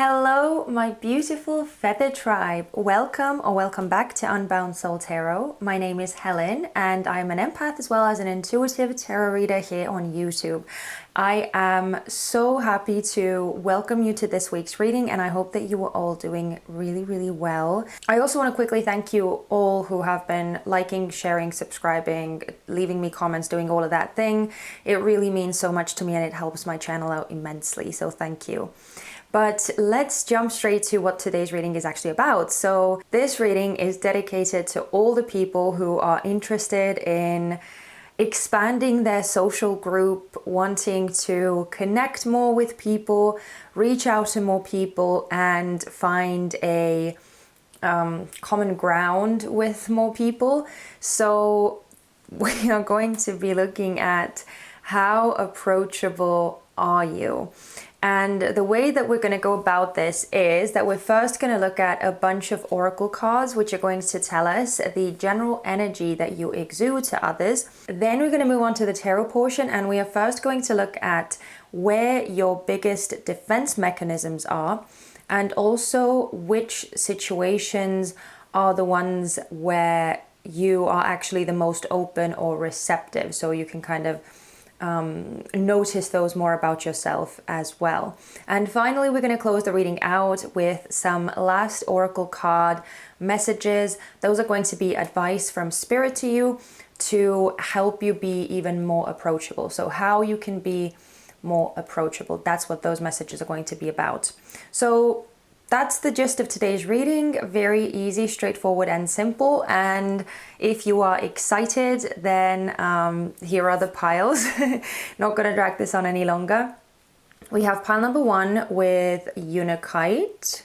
Hello, my beautiful feather tribe. Welcome or welcome back to Unbound Soul Tarot. My name is Helen and I'm an empath as well as an intuitive tarot reader here on YouTube. I am so happy to welcome you to this week's reading and I hope that you are all doing really well. I also want to quickly thank you all who have been liking, sharing, subscribing, leaving me comments, doing all of that thing. It really means so much to me and it helps my channel out immensely, so thank you. But let's jump straight to what today's reading is actually about. So this reading is dedicated to all the people who are interested in expanding their social group, wanting to connect more with people, reach out to more people, and find a common ground with more people. So we are going to be looking at how approachable are you? And the way that we're going to go about this is that we're first going to look at a bunch of oracle cards, which are going to tell us the general energy that you exude to others. Then we're going to move on to the tarot portion, and we are first going to look at where your biggest defense mechanisms are, and also which situations are the ones where you are actually the most open or receptive. So you can kind of notice those more about yourself as well. And finally, we're going to close the reading out with some last oracle card messages. Those are going to be advice from spirit to you to help you be even more approachable. So how you can be more approachable, that's what those messages are going to be about. So that's the gist of today's reading. Very easy, straightforward and simple. And if you are excited, then here are the piles. Not going to drag this on any longer. We have pile number 1 with Unakite.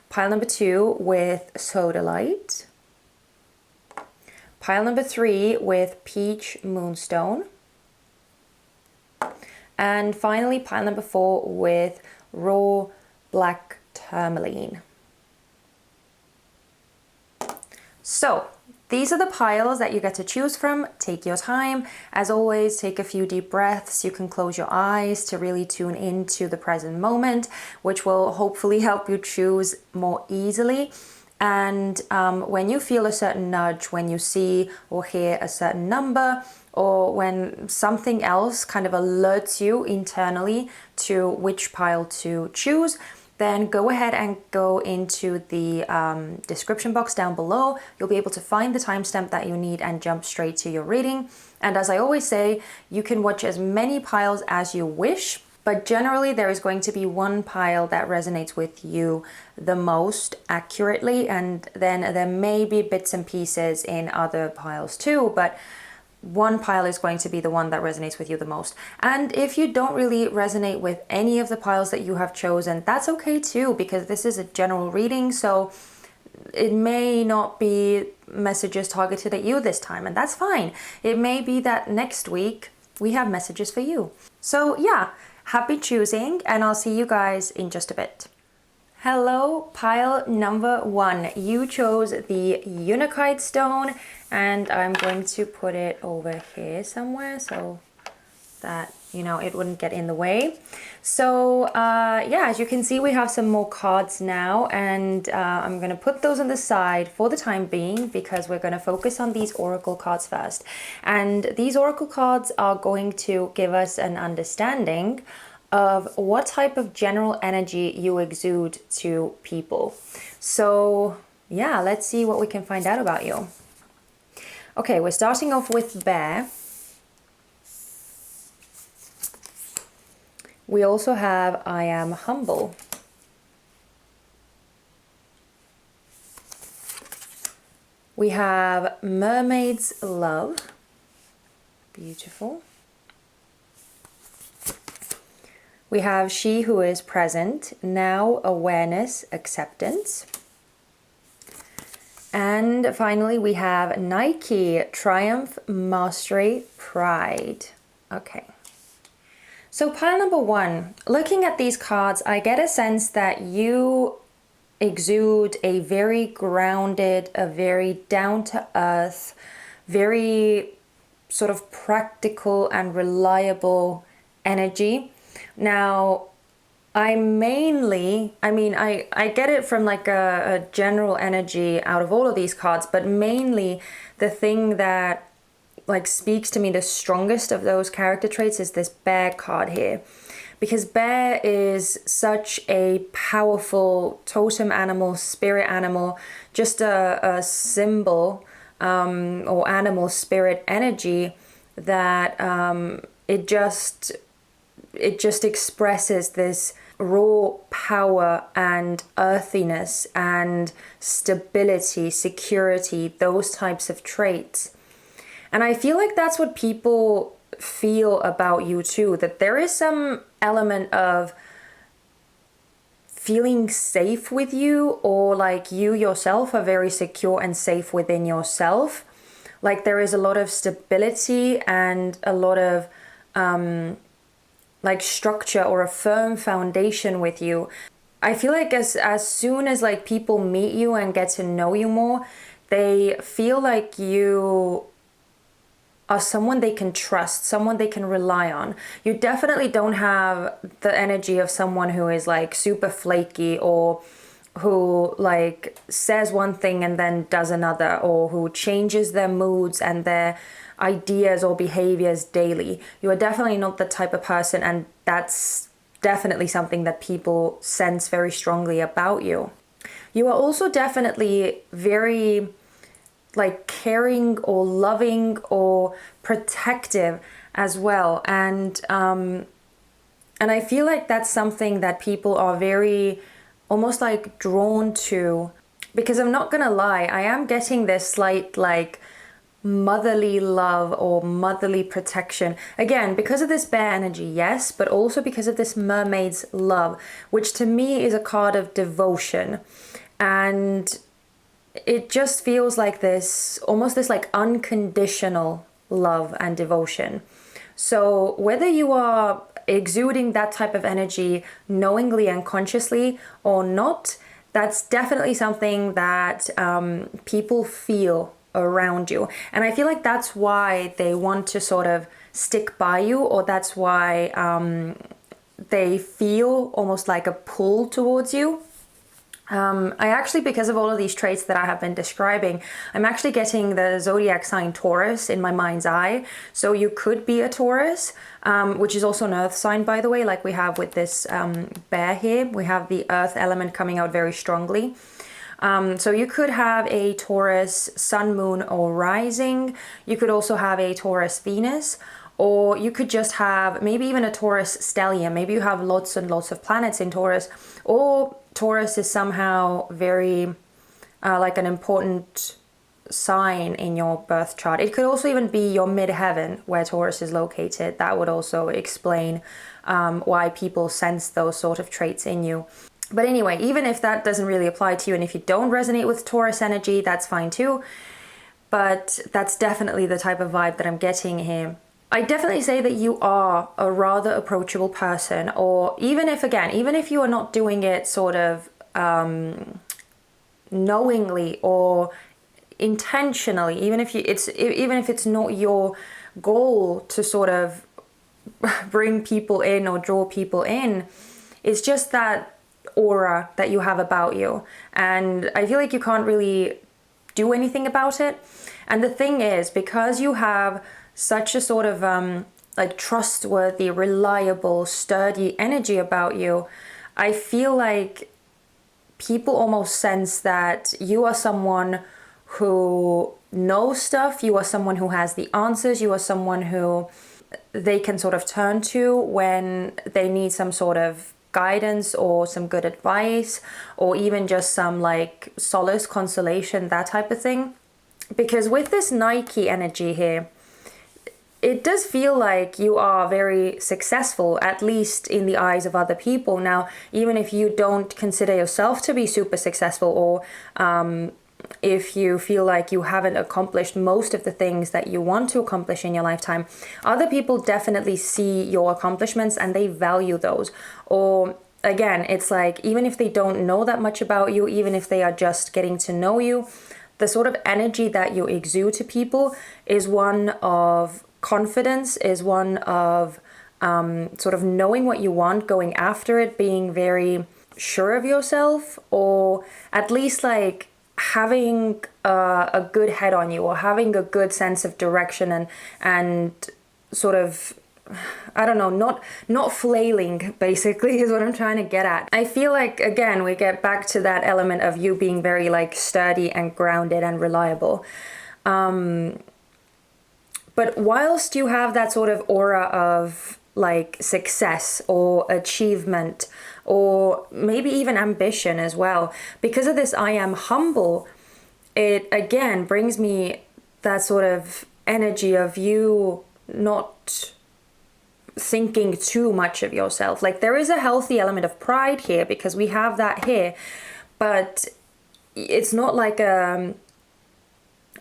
Pile number 2 with Sodalite. Pile number 3 with Peach Moonstone. And finally, pile number 4 with Raw Black Tourmaline. So these are the piles that you get to choose from. Take your time. As always, take a few deep breaths. You can close your eyes to really tune into the present moment, which will hopefully help you choose more easily. And when you feel a certain nudge, when you see or hear a certain number, or when something else kind of alerts you internally to which pile to choose, then go ahead and go into the description box down below. You'll be able to find the timestamp that you need and jump straight to your reading. And as I always say, you can watch as many piles as you wish, but generally there is going to be one pile that resonates with you the most accurately, and then there may be bits and pieces in other piles too, but one pile is going to be the one that resonates with you the most. And if you don't really resonate with any of the piles that you have chosen, that's okay too, because this is a general reading, so it may not be messages targeted at you this time, and that's fine. It may be that next week we have messages for you. So yeah, happy choosing, and I'll see you guys in just a bit. Hello, pile number 1. You chose the Unakite stone, and I'm going to put it over here somewhere so that, you know, it wouldn't get in the way. So yeah, as you can see, we have some more cards now, and I'm going to put those on the side for the time being because we're going to focus on these oracle cards first. And these oracle cards are going to give us an understanding of what type of general energy you exude to people. So yeah, let's see what we can find out about you. Okay, we're starting off with Bear. We also have I Am Humble. We have Mermaid's Love. Beautiful. We have She Who Is Present, Now Awareness, Acceptance. And finally, we have Nike, Triumph, Mastery, Pride. Okay. So pile number 1, looking at these cards, I get a sense that you exude a very grounded, a very down-to-earth, very sort of practical and reliable energy. Now, I get it from like a general energy out of all of these cards, but mainly the thing that like speaks to me the strongest of those character traits is this bear card here. Because bear is such a powerful totem animal, spirit animal, just a symbol or animal spirit energy that it just expresses this raw power and earthiness and stability, security, those types of traits. And I feel like that's what people feel about you too, that there is some element of feeling safe with you, or like you yourself are very secure and safe within yourself. Like there is a lot of stability and a lot of like structure or a firm foundation with you. I feel like as soon as like people meet you and get to know you more, they feel like you are someone they can trust, someone they can rely on. You definitely don't have the energy of someone who is like super flaky, or who like says one thing and then does another, or who changes their moods and their ideas or behaviors daily. You are definitely not the type of person, and that's definitely something that people sense very strongly about you. You are also definitely very like caring or loving or protective as well, and I feel like that's something that people are very almost like drawn to, because I'm not gonna lie, I am getting this slight like motherly love or motherly protection, again because of this bear energy, yes, but also because of this mermaid's love, which to me is a card of devotion. And it just feels like this, almost this like unconditional love and devotion. So whether you are exuding that type of energy knowingly and consciously or not, that's definitely something that people feel around you. And I feel like that's why they want to sort of stick by you, or that's why they feel almost like a pull towards you. I actually, because of all of these traits that I have been describing, I'm actually getting the zodiac sign Taurus in my mind's eye. So you could be a Taurus, which is also an earth sign, by the way, like we have with this bear here. We have the earth element coming out very strongly. So you could have a Taurus sun, moon, or rising. You could also have a Taurus Venus, or you could just have maybe even a Taurus stellium. Maybe you have lots and lots of planets in Taurus, or Taurus is somehow very like an important sign in your birth chart. It could also even be your midheaven where Taurus is located. That would also explain why people sense those sort of traits in you. But anyway, even if that doesn't really apply to you, and if you don't resonate with Taurus energy, that's fine too. But that's definitely the type of vibe that I'm getting here. I definitely say that you are a rather approachable person, or even if you are not doing it sort of knowingly or intentionally, even if it's not your goal to sort of bring people in or draw people in, it's just that aura that you have about you, and I feel like you can't really do anything about it. And the thing is, because you have such a sort of like trustworthy, reliable, sturdy energy about you, I feel like people almost sense that you are someone who knows stuff, you are someone who has the answers, you are someone who they can sort of turn to when they need some sort of guidance or some good advice, or even just some like solace, consolation, that type of thing. Because with this Nike energy here, it does feel like you are very successful, at least in the eyes of other people. Now, even if you don't consider yourself to be super successful, or if you feel like you haven't accomplished most of the things that you want to accomplish in your lifetime, other people definitely see your accomplishments and they value those. Or again, it's like, even if they don't know that much about you, even if they are just getting to know you, the sort of energy that you exude to people is one of confidence, is one of sort of knowing what you want, going after it, being very sure of yourself, or at least like having a good head on you, or having a good sense of direction, and sort of, I don't know, not flailing, basically, is what I'm trying to get at. I feel like, again, we get back to that element of you being very like sturdy and grounded and reliable. But whilst you have that sort of aura of like success or achievement, or maybe even ambition as well, because of this I am humble, it again brings me that sort of energy of you not thinking too much of yourself. Like, there is a healthy element of pride here, because we have that here, but it's not like an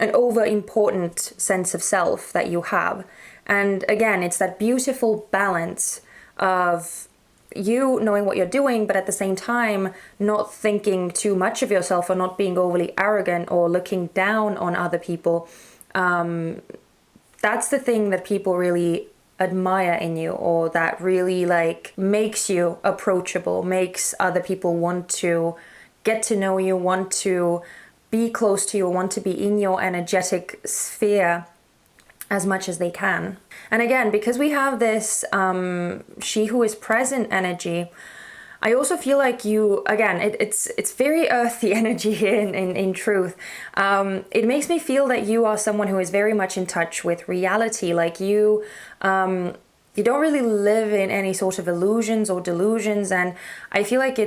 over important sense of self that you have. And again, it's that beautiful balance of you knowing what you're doing, but at the same time not thinking too much of yourself, or not being overly arrogant or looking down on other people. That's the thing that people really admire in you, or that really like makes you approachable, makes other people want to get to know you, want to be close to you, want to be in your energetic sphere as much as they can. And again, because we have this she who is present energy, I also feel like you, again, it's very earthy energy here in truth. It makes me feel that you are someone who is very much in touch with reality. Like you don't really live in any sort of illusions or delusions, and I feel like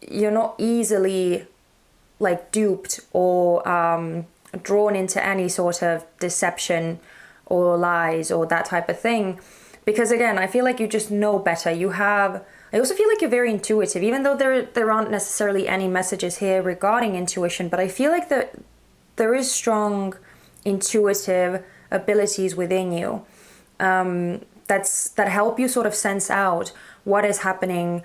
you're not easily like duped or drawn into any sort of deception or lies or that type of thing, because again, I feel like you just know better. I also feel like you're very intuitive, even though there aren't necessarily any messages here regarding intuition, but I feel like there is strong intuitive abilities within you that help you sort of sense out what is happening.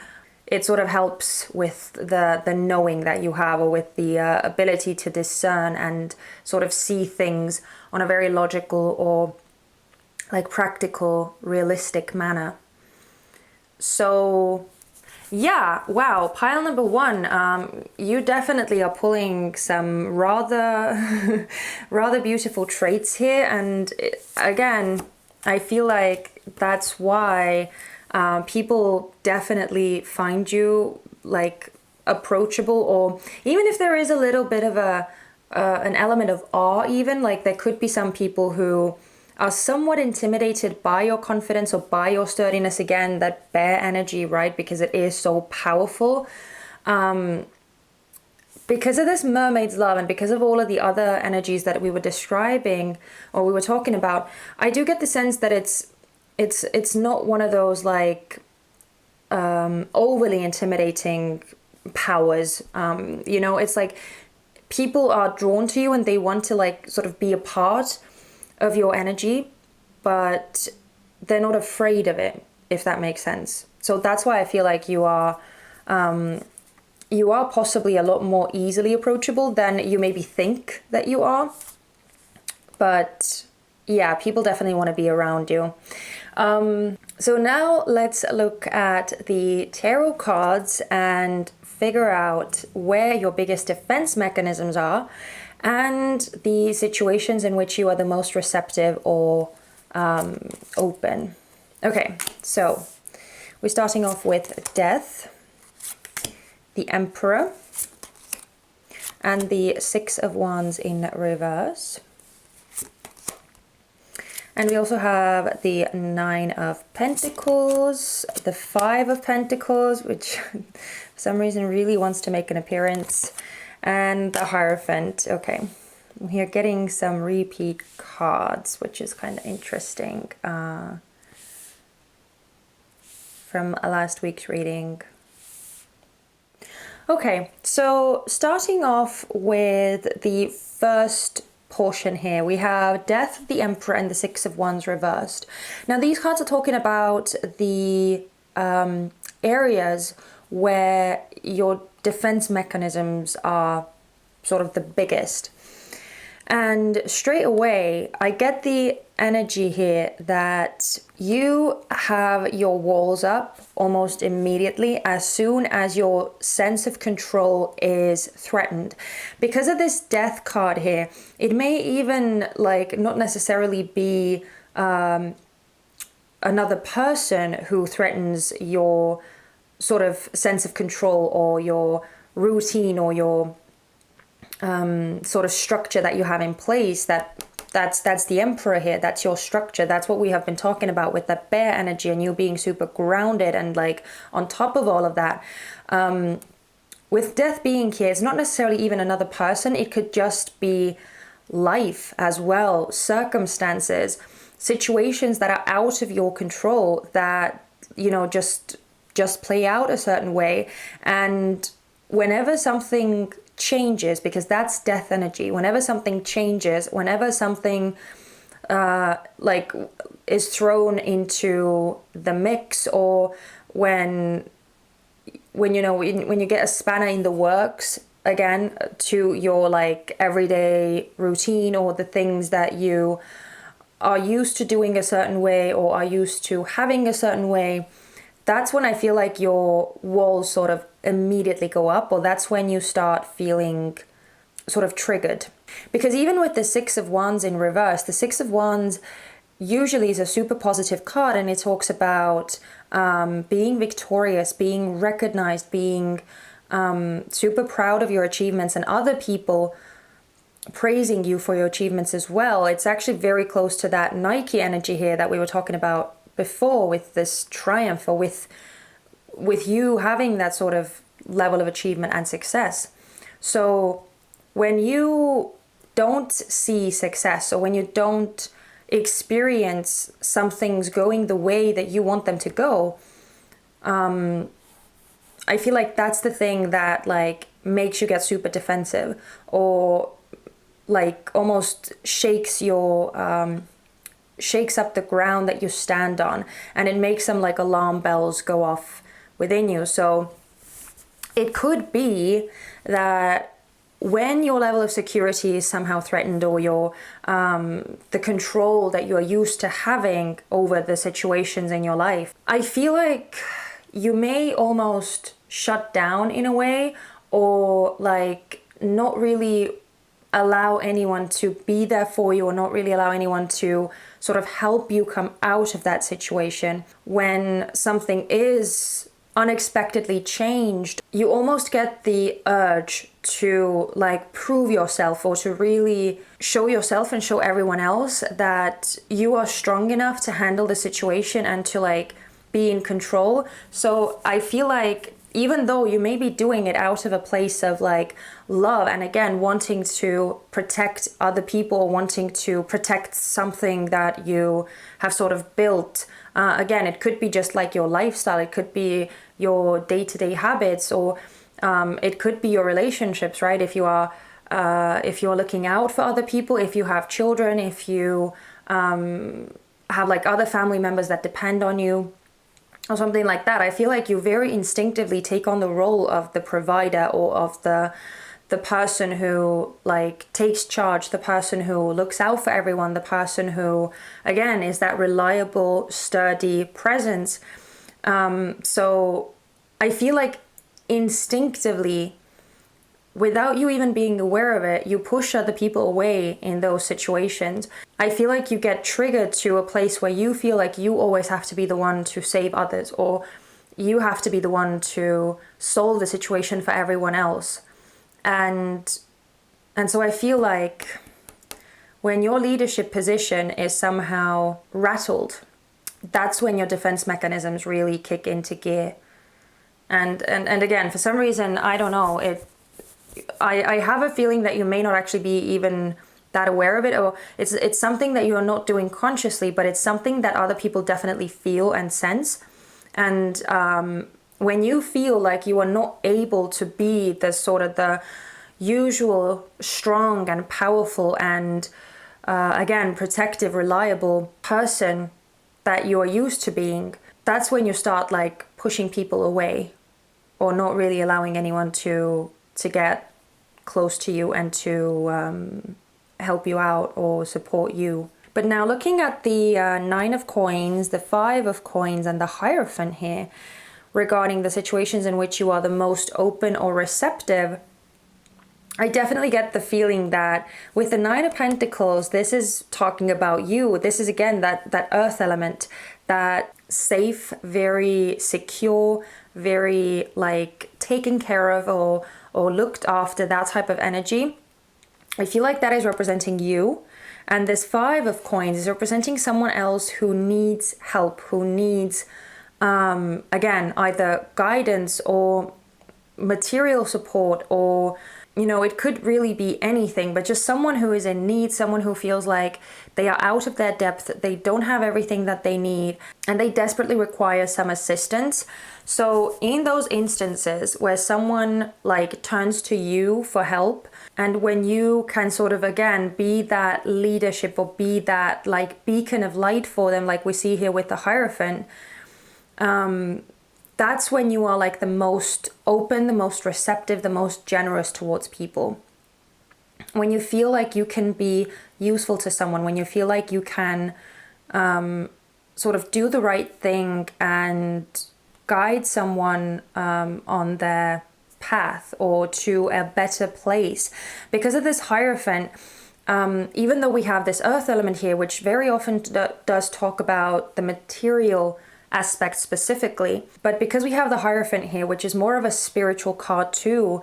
It sort of helps with the knowing that you have, or with the ability to discern and sort of see things on a very logical or like practical, realistic manner. So yeah, wow, pile number one, you definitely are pulling some rather beautiful traits here. And again, I feel like that's why people definitely find you like approachable, or even if there is a little bit of an element of awe, even like there could be some people who are somewhat intimidated by your confidence or by your sturdiness, again, that bear energy, right? Because it is so powerful. Because of this mermaid's love, and because of all of the other energies that we were describing or we were talking about, I do get the sense that it's not one of those like overly intimidating powers. It's like people are drawn to you and they want to like sort of be a part of your energy, but they're not afraid of it, if that makes sense. So that's why I feel like you are possibly a lot more easily approachable than you maybe think that you are. But yeah, people definitely want to be around you. So now let's look at the tarot cards and figure out where your biggest defense mechanisms are, and the situations in which you are the most receptive or open. Okay, so we're starting off with Death, the Emperor, and the Six of Wands in reverse. And we also have the Nine of Pentacles, the Five of Pentacles, which for some reason really wants to make an appearance, and the Hierophant. Okay, we're getting some repeat cards, which is kind of interesting from last week's reading. Okay, so starting off with the first portion here, we have Death, the Emperor, and the Six of Wands reversed. Now these cards are talking about the areas where your defense mechanisms are sort of the biggest. And straight away, I get the energy here that you have your walls up almost immediately as soon as your sense of control is threatened. Because of this death card here, it may even like not necessarily be another person who threatens your sort of sense of control or your routine or your sort of structure that you have in place. That's the Emperor here. That's your structure. That's what we have been talking about with that bear energy and you being super grounded and like on top of all of that. With death being here, it's not necessarily even another person. It could just be life as well, circumstances, situations that are out of your control that, you know, just play out a certain way. And whenever something changes, because that's death energy, whenever something changes, whenever something like is thrown into the mix, or when you know, when you get a spanner in the works again to your like everyday routine or the things that you are used to doing a certain way or are used to having a certain way, that's when I feel like your walls sort of immediately go up, or that's when you start feeling sort of triggered. Because even with the Six of Wands in reverse, the Six of Wands usually is a super positive card, and it talks about being victorious, being recognized, being super proud of your achievements, and other people praising you for your achievements as well. It's actually very close to that Nike energy here that we were talking about before, with this triumph, or with you having that sort of level of achievement and success. So when you don't see success, or when you don't experience some things going the way that you want them to go, I feel like that's the thing that like makes you get super defensive, or like almost shakes up the ground that you stand on, and it makes some like alarm bells go off within you. So it could be that when your level of security is somehow threatened, or your the control that you are used to having over the situations in your life, I feel like you may almost shut down in a way, or like not really allow anyone to be there for you, or not really allow anyone to sort of help you come out of that situation. When something is unexpectedly changed, you almost get the urge to like prove yourself, or to really show yourself and show everyone else that you are strong enough to handle the situation and to like be in control. So I feel like even though you may be doing it out of a place of like love, and again wanting to protect other people, wanting to protect something that you have sort of built, again it could be just like your lifestyle, it could be your day-to-day habits, or it could be your relationships, right? If you're looking out for other people, if you have children, if you have like other family members that depend on you, or something like that, I feel like you very instinctively take on the role of the provider, or of the person who like takes charge, the person who looks out for everyone, the person who again is that reliable, sturdy presence. So I feel like instinctively, without you even being aware of it, you push other people away in those situations. I feel like you get triggered to a place where you feel like you always have to be the one to save others, or you have to be the one to solve the situation for everyone else. And so I feel like when your leadership position is somehow rattled, that's when your defense mechanisms really kick into gear. And again, for some reason, I don't know, I have a feeling that you may not actually be even that aware of it, or it's something that you're not doing consciously, but it's something that other people definitely feel and sense. And when you feel like you are not able to be the sort of the usual strong and powerful and again protective, reliable person that you are used to being, that's when you start like pushing people away, or not really allowing anyone to get close to you and to help you out or support you. But now looking at the Nine of Coins, the Five of Coins, and the Hierophant here, regarding the situations in which you are the most open or receptive, I definitely get the feeling that with the Nine of Pentacles, this is talking about you. This is again that earth element, that safe, very secure, very like taken care of or looked after, that type of energy. I feel like that is representing you. And this Five of Coins is representing someone else who needs help, who needs, again, either guidance or material support, or, you know, it could really be anything, but just someone who is in need, someone who feels like they are out of their depth, they don't have everything that they need, and they desperately require some assistance. So in those instances where someone like turns to you for help, and when you can sort of, again, be that leadership or be that like beacon of light for them, like we see here with the Hierophant, that's when you are like the most open, the most receptive, the most generous towards people. When you feel like you can be useful to someone, when you feel like you can sort of do the right thing and guide someone on their path or to a better place. Because of this Hierophant, even though we have this earth element here, which very often does talk about the material aspect specifically, but because we have the Hierophant here, which is more of a spiritual card too,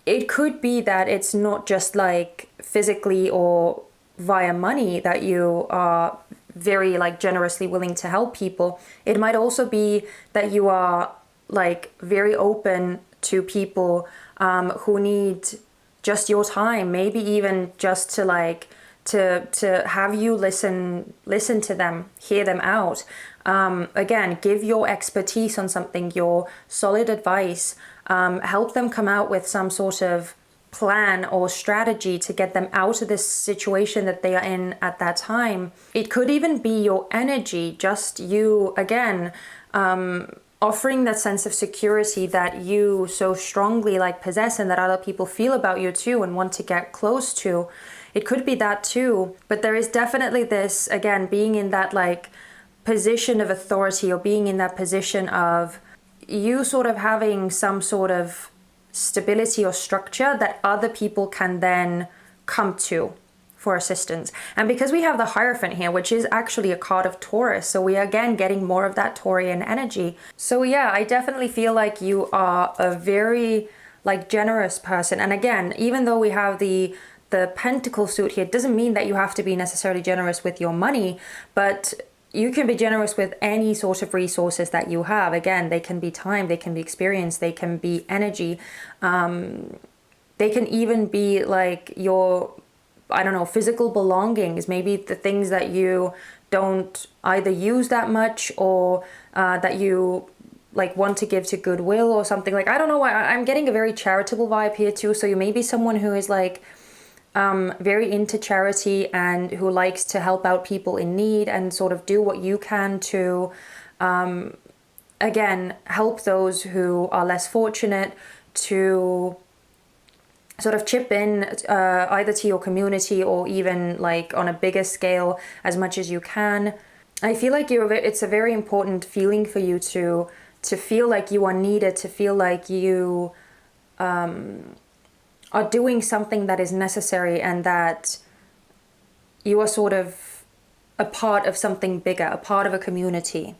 it could be that it's not just like physically or via money that you are very like generously willing to help people. It might also be that you are like very open to people who need just your time, maybe even just to like to have you listen to them, hear them out. Again, give your expertise on something, your solid advice, help them come out with some sort of plan or strategy to get them out of this situation that they are in at that time. It could even be your energy, just you, again, offering that sense of security that you so strongly like possess and that other people feel about you too and want to get close to. It could be that too, but there is definitely this, again, being in that like position of authority, or being in that position of you sort of having some sort of stability or structure that other people can then come to for assistance. And because we have the Hierophant here, which is actually a card of Taurus, so we are again getting more of that Taurian energy. So yeah, I definitely feel like you are a very like generous person. And again, even though we have the Pentacle suit here, it doesn't mean that you have to be necessarily generous with your money, but you can be generous with any sort of resources that you have. Again, they can be time, they can be experience, they can be energy. They can even be like your, I don't know, physical belongings, maybe the things that you don't either use that much or that you like want to give to goodwill or something. Like, I don't know why, I'm getting a very charitable vibe here too. So you may be someone who is like, very into charity and who likes to help out people in need and sort of do what you can to, again, help those who are less fortunate, to sort of chip in either to your community or even like on a bigger scale as much as you can. I feel like it's a very important feeling for you to feel like you are needed, to feel like you are doing something that is necessary and that you are sort of a part of something bigger, a part of a community,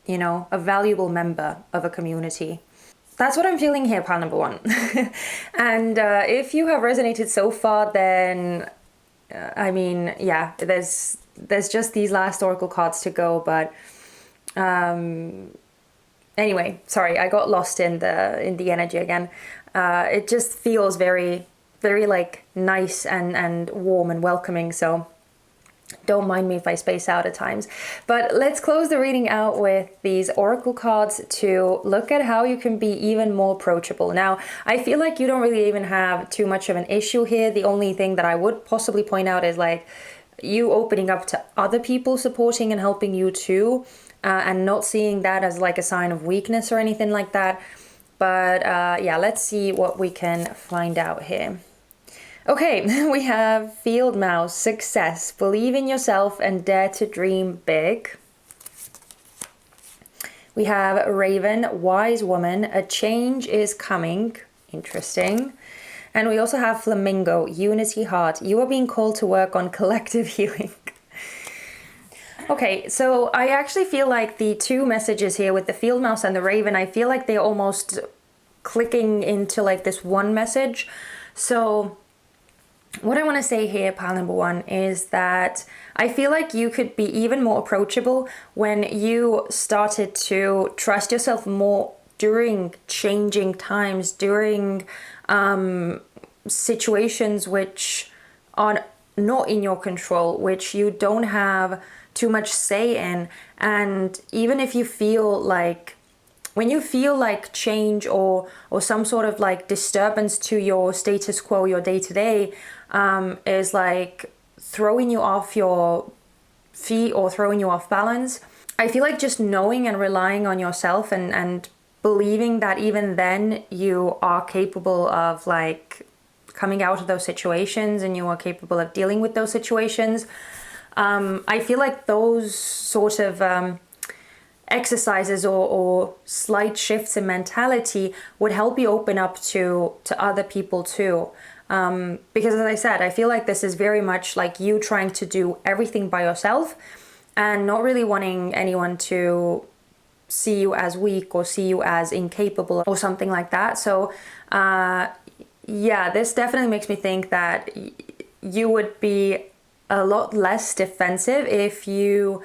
you know, a valuable member of a community. That's what I'm feeling here, pile number one. And if you have resonated so far, then I mean, yeah, there's just these last oracle cards to go, but anyway, sorry, I got lost in the energy again. It just feels very, very like nice and warm and welcoming. So don't mind me if I space out at times. But let's close the reading out with these oracle cards to look at how you can be even more approachable. Now, I feel like you don't really even have too much of an issue here. The only thing that I would possibly point out is like you opening up to other people supporting and helping you too, and not seeing that as like a sign of weakness or anything like that. But yeah, let's see what we can find out here. Okay, we have Field Mouse, success, believe in yourself and dare to dream big. We have Raven, wise woman, a change is coming, interesting. And we also have Flamingo, unity heart, you are being called to work on collective healing. Okay, so I actually feel like the two messages here with the Field Mouse and the Raven, I feel like they're almost clicking into like this one message. So what I want to say here, pile number one, is that I feel like you could be even more approachable when you started to trust yourself more during changing times, during situations which are not in your control, which you don't have too much say in. And even if you feel like, when you feel like change or some sort of like disturbance to your status quo, your day-to-day, is like throwing you off your feet or throwing you off balance, I feel like just knowing and relying on yourself and believing that even then you are capable of like coming out of those situations and you are capable of dealing with those situations. I feel like those sort of exercises or slight shifts in mentality would help you open up to other people too. Because as I said, I feel like this is very much like you trying to do everything by yourself and not really wanting anyone to see you as weak or see you as incapable or something like that. So yeah, this definitely makes me think that you would be a lot less defensive if you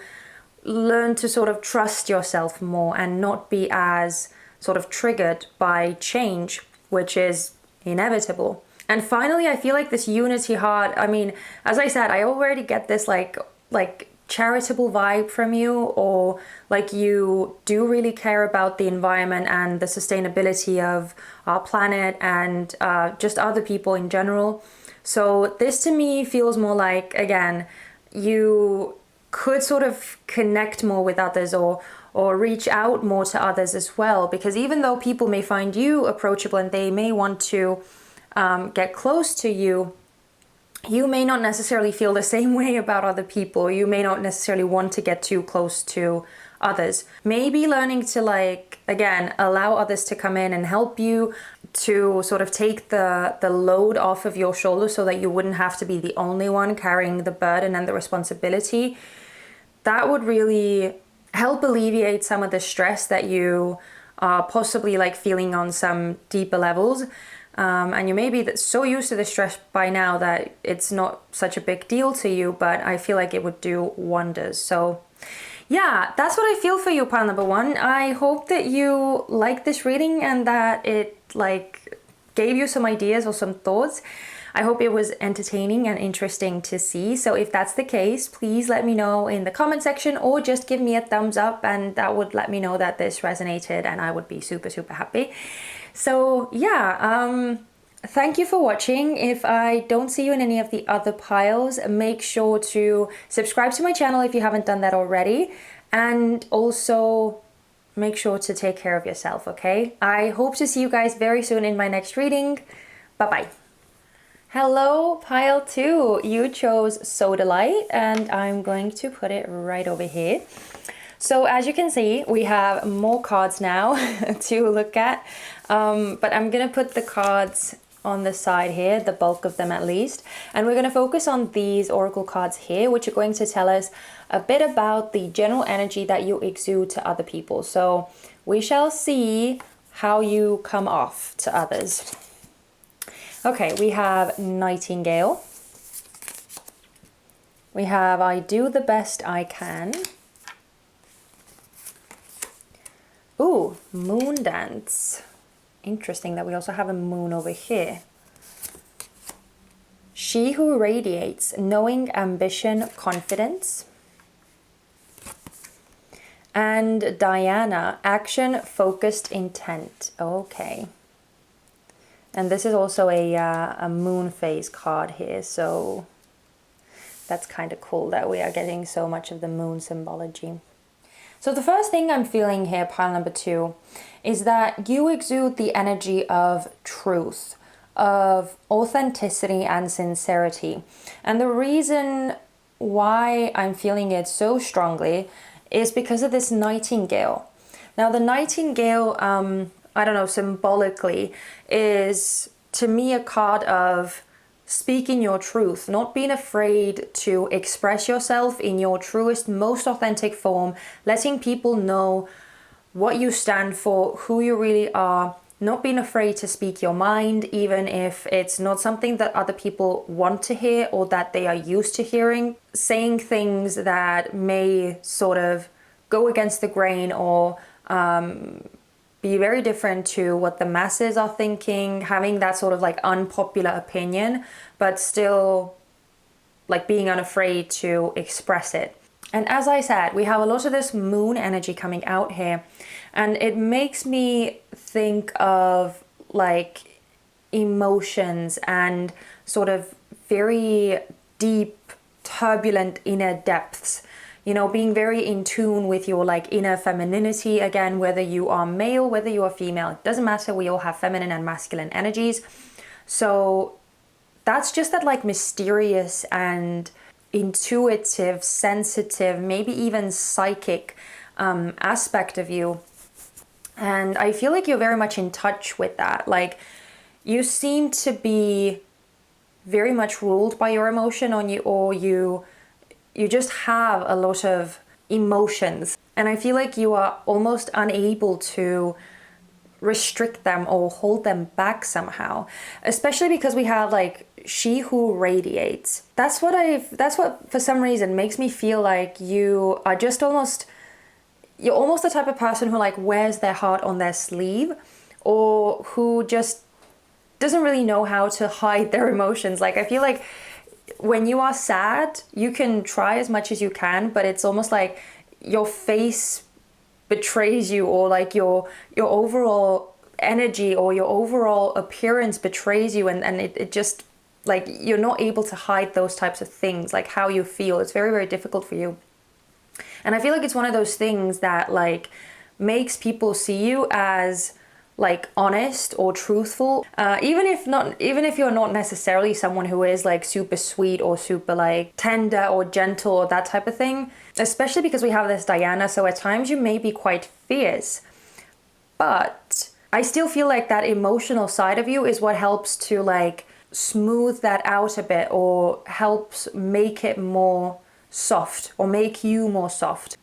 learn to sort of trust yourself more and not be as sort of triggered by change, which is inevitable. And finally, I feel like this unity heart, I mean, as I said, I already get this like charitable vibe from you, or like you do really care about the environment and the sustainability of our planet and just other people in general. So this to me feels more like, again, you could sort of connect more with others or reach out more to others as well, because even though people may find you approachable and they may want to get close to you, you may not necessarily feel the same way about other people. You may not necessarily want to get too close to others. Maybe learning to, like, again, allow others to come in and help you to sort of take the load off of your shoulders so that you wouldn't have to be the only one carrying the burden and the responsibility. That would really help alleviate some of the stress that you are possibly like feeling on some deeper levels. And you may be so used to the stress by now that it's not such a big deal to you, but I feel like it would do wonders. So yeah, that's what I feel for you, pile number one. I hope that you like this reading and that it like gave you some ideas or some thoughts. I hope it was entertaining and interesting to see. So if that's the case, please let me know in the comment section or just give me a thumbs up, and that would let me know that this resonated and I would be super, super happy. So yeah, thank you for watching. If I don't see you in any of the other piles, make sure to subscribe to my channel if you haven't done that already. And also make sure to take care of yourself, okay? I hope to see you guys very soon in my next reading. Bye-bye. Hello, pile 2. You chose Sodalite, and I'm going to put it right over here. So as you can see, we have more cards now to look at, but I'm going to put the cards on the side here, the bulk of them at least, and we're going to focus on these oracle cards here, which are going to tell us a bit about the general energy that you exude to other people. So we shall see how you come off to others. Okay, we have Nightingale. We have I do the best I can. Ooh, Moon Dance. Interesting that we also have a moon over here. She who radiates knowing, ambition, confidence. And Diana, action, focused, intent. Okay. And this is also a moon phase card here, so that's kind of cool that we are getting so much of the moon symbology. So the first thing I'm feeling here, pile number 2, is that you exude the energy of truth, of authenticity and sincerity. And the reason why I'm feeling it so strongly is because of this nightingale. Now, the nightingale, I don't know, symbolically is to me a card of speaking your truth, not being afraid to express yourself in your truest, most authentic form, letting people know what you stand for, who you really are, not being afraid to speak your mind, even if it's not something that other people want to hear or that they are used to hearing, saying things that may sort of go against the grain or be very different to what the masses are thinking, having that sort of like unpopular opinion, but still like being unafraid to express it. And as I said, we have a lot of this moon energy coming out here, and it makes me think of like emotions and sort of very deep, turbulent inner depths. You know, being very in tune with your like inner femininity, again, whether you are male, whether you are female, it doesn't matter. We all have feminine and masculine energies. So that's just that like mysterious and intuitive, sensitive, maybe even psychic aspect of you. And I feel like you're very much in touch with that. Like you seem to be very much ruled by your emotion on you, or you just have a lot of emotions. And I feel like you are almost unable to restrict them or hold them back somehow, especially because we have like she who radiates. That's what for some reason makes me feel like you are just you're almost the type of person who like wears their heart on their sleeve, or who just doesn't really know how to hide their emotions. Like I feel like when you are sad, you can try as much as you can, but it's almost like your face betrays you, or like your overall energy or your overall appearance betrays you, and it just like you're not able to hide those types of things, like how you feel. It's very, very difficult for you. And I feel like it's one of those things that like makes people see you as like honest or truthful, even if you're not necessarily someone who is like super sweet or super like tender or gentle or that type of thing, especially because we have this Diana. So at times you may be quite fierce, but I still feel like that emotional side of you is what helps to like smooth that out a bit, or helps make it more soft, or make you more soft.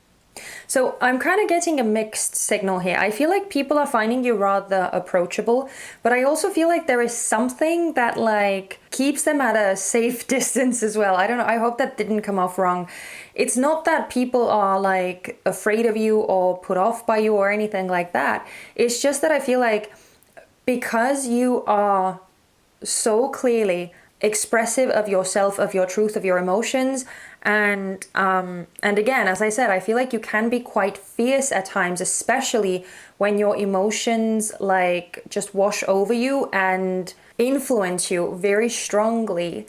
So I'm kind of getting a mixed signal here. I feel like people are finding you rather approachable, but I also feel like there is something that like keeps them at a safe distance as well. I don't know. I hope that didn't come off wrong. It's not that people are like afraid of you or put off by you or anything like that. It's just that I feel like because you are so clearly expressive of yourself, of your truth, of your emotions, and again, as I said, I feel like you can be quite fierce at times, especially when your emotions like just wash over you and influence you very strongly.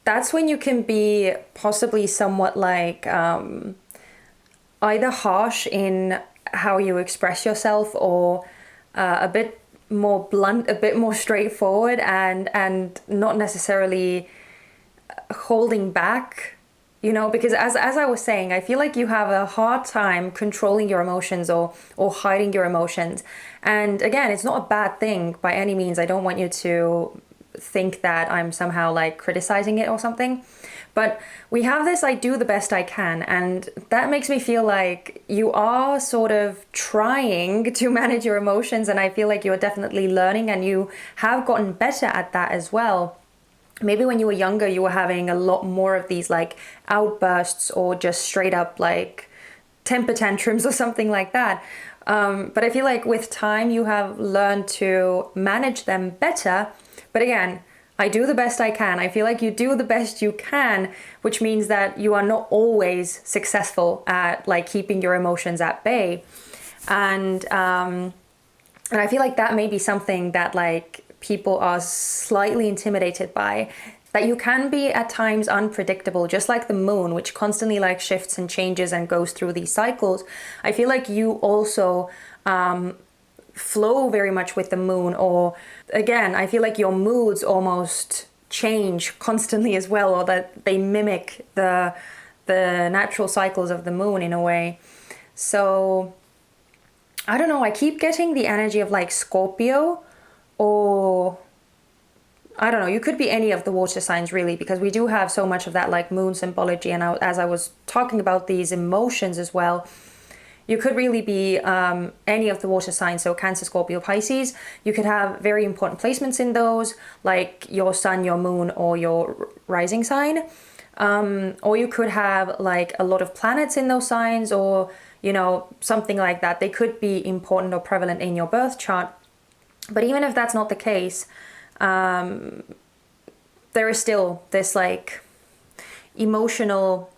That's when you can be possibly somewhat like either harsh in how you express yourself, or a bit more blunt, a bit more straightforward, and not necessarily holding back, you know, because as I was saying, I feel like you have a hard time controlling your emotions or hiding your emotions. And again, it's not a bad thing by any means. I don't want you to think that I'm somehow like criticizing it or something. But we have this I do the best I can, and that makes me feel like you are sort of trying to manage your emotions, and I feel like you're definitely learning, and you have gotten better at that as well. Maybe when you were younger, you were having a lot more of these like outbursts, or just straight up like temper tantrums or something like that. But I feel like with time, you have learned to manage them better. But again, I do the best I can. I feel like you do the best you can, which means that you are not always successful at like keeping your emotions at bay. And I feel like that may be something that like people are slightly intimidated by, that you can be at times unpredictable, just like the moon, which constantly like shifts and changes and goes through these cycles. I feel like you also flow very much with the moon, or again, I feel like your moods almost change constantly as well, or that they mimic the natural cycles of the moon in a way. So I don't know, I keep getting the energy of like Scorpio, or I don't know, you could be any of the water signs really, because we do have so much of that like moon symbology. And as I was talking about these emotions as well, you could really be any of the water signs, so Cancer, Scorpio, Pisces. You could have very important placements in those, like your sun, your moon, or your rising sign. Or you could have like a lot of planets in those signs, or, you know, something like that. They could be important or prevalent in your birth chart. But even if that's not the case, there is still this like emotional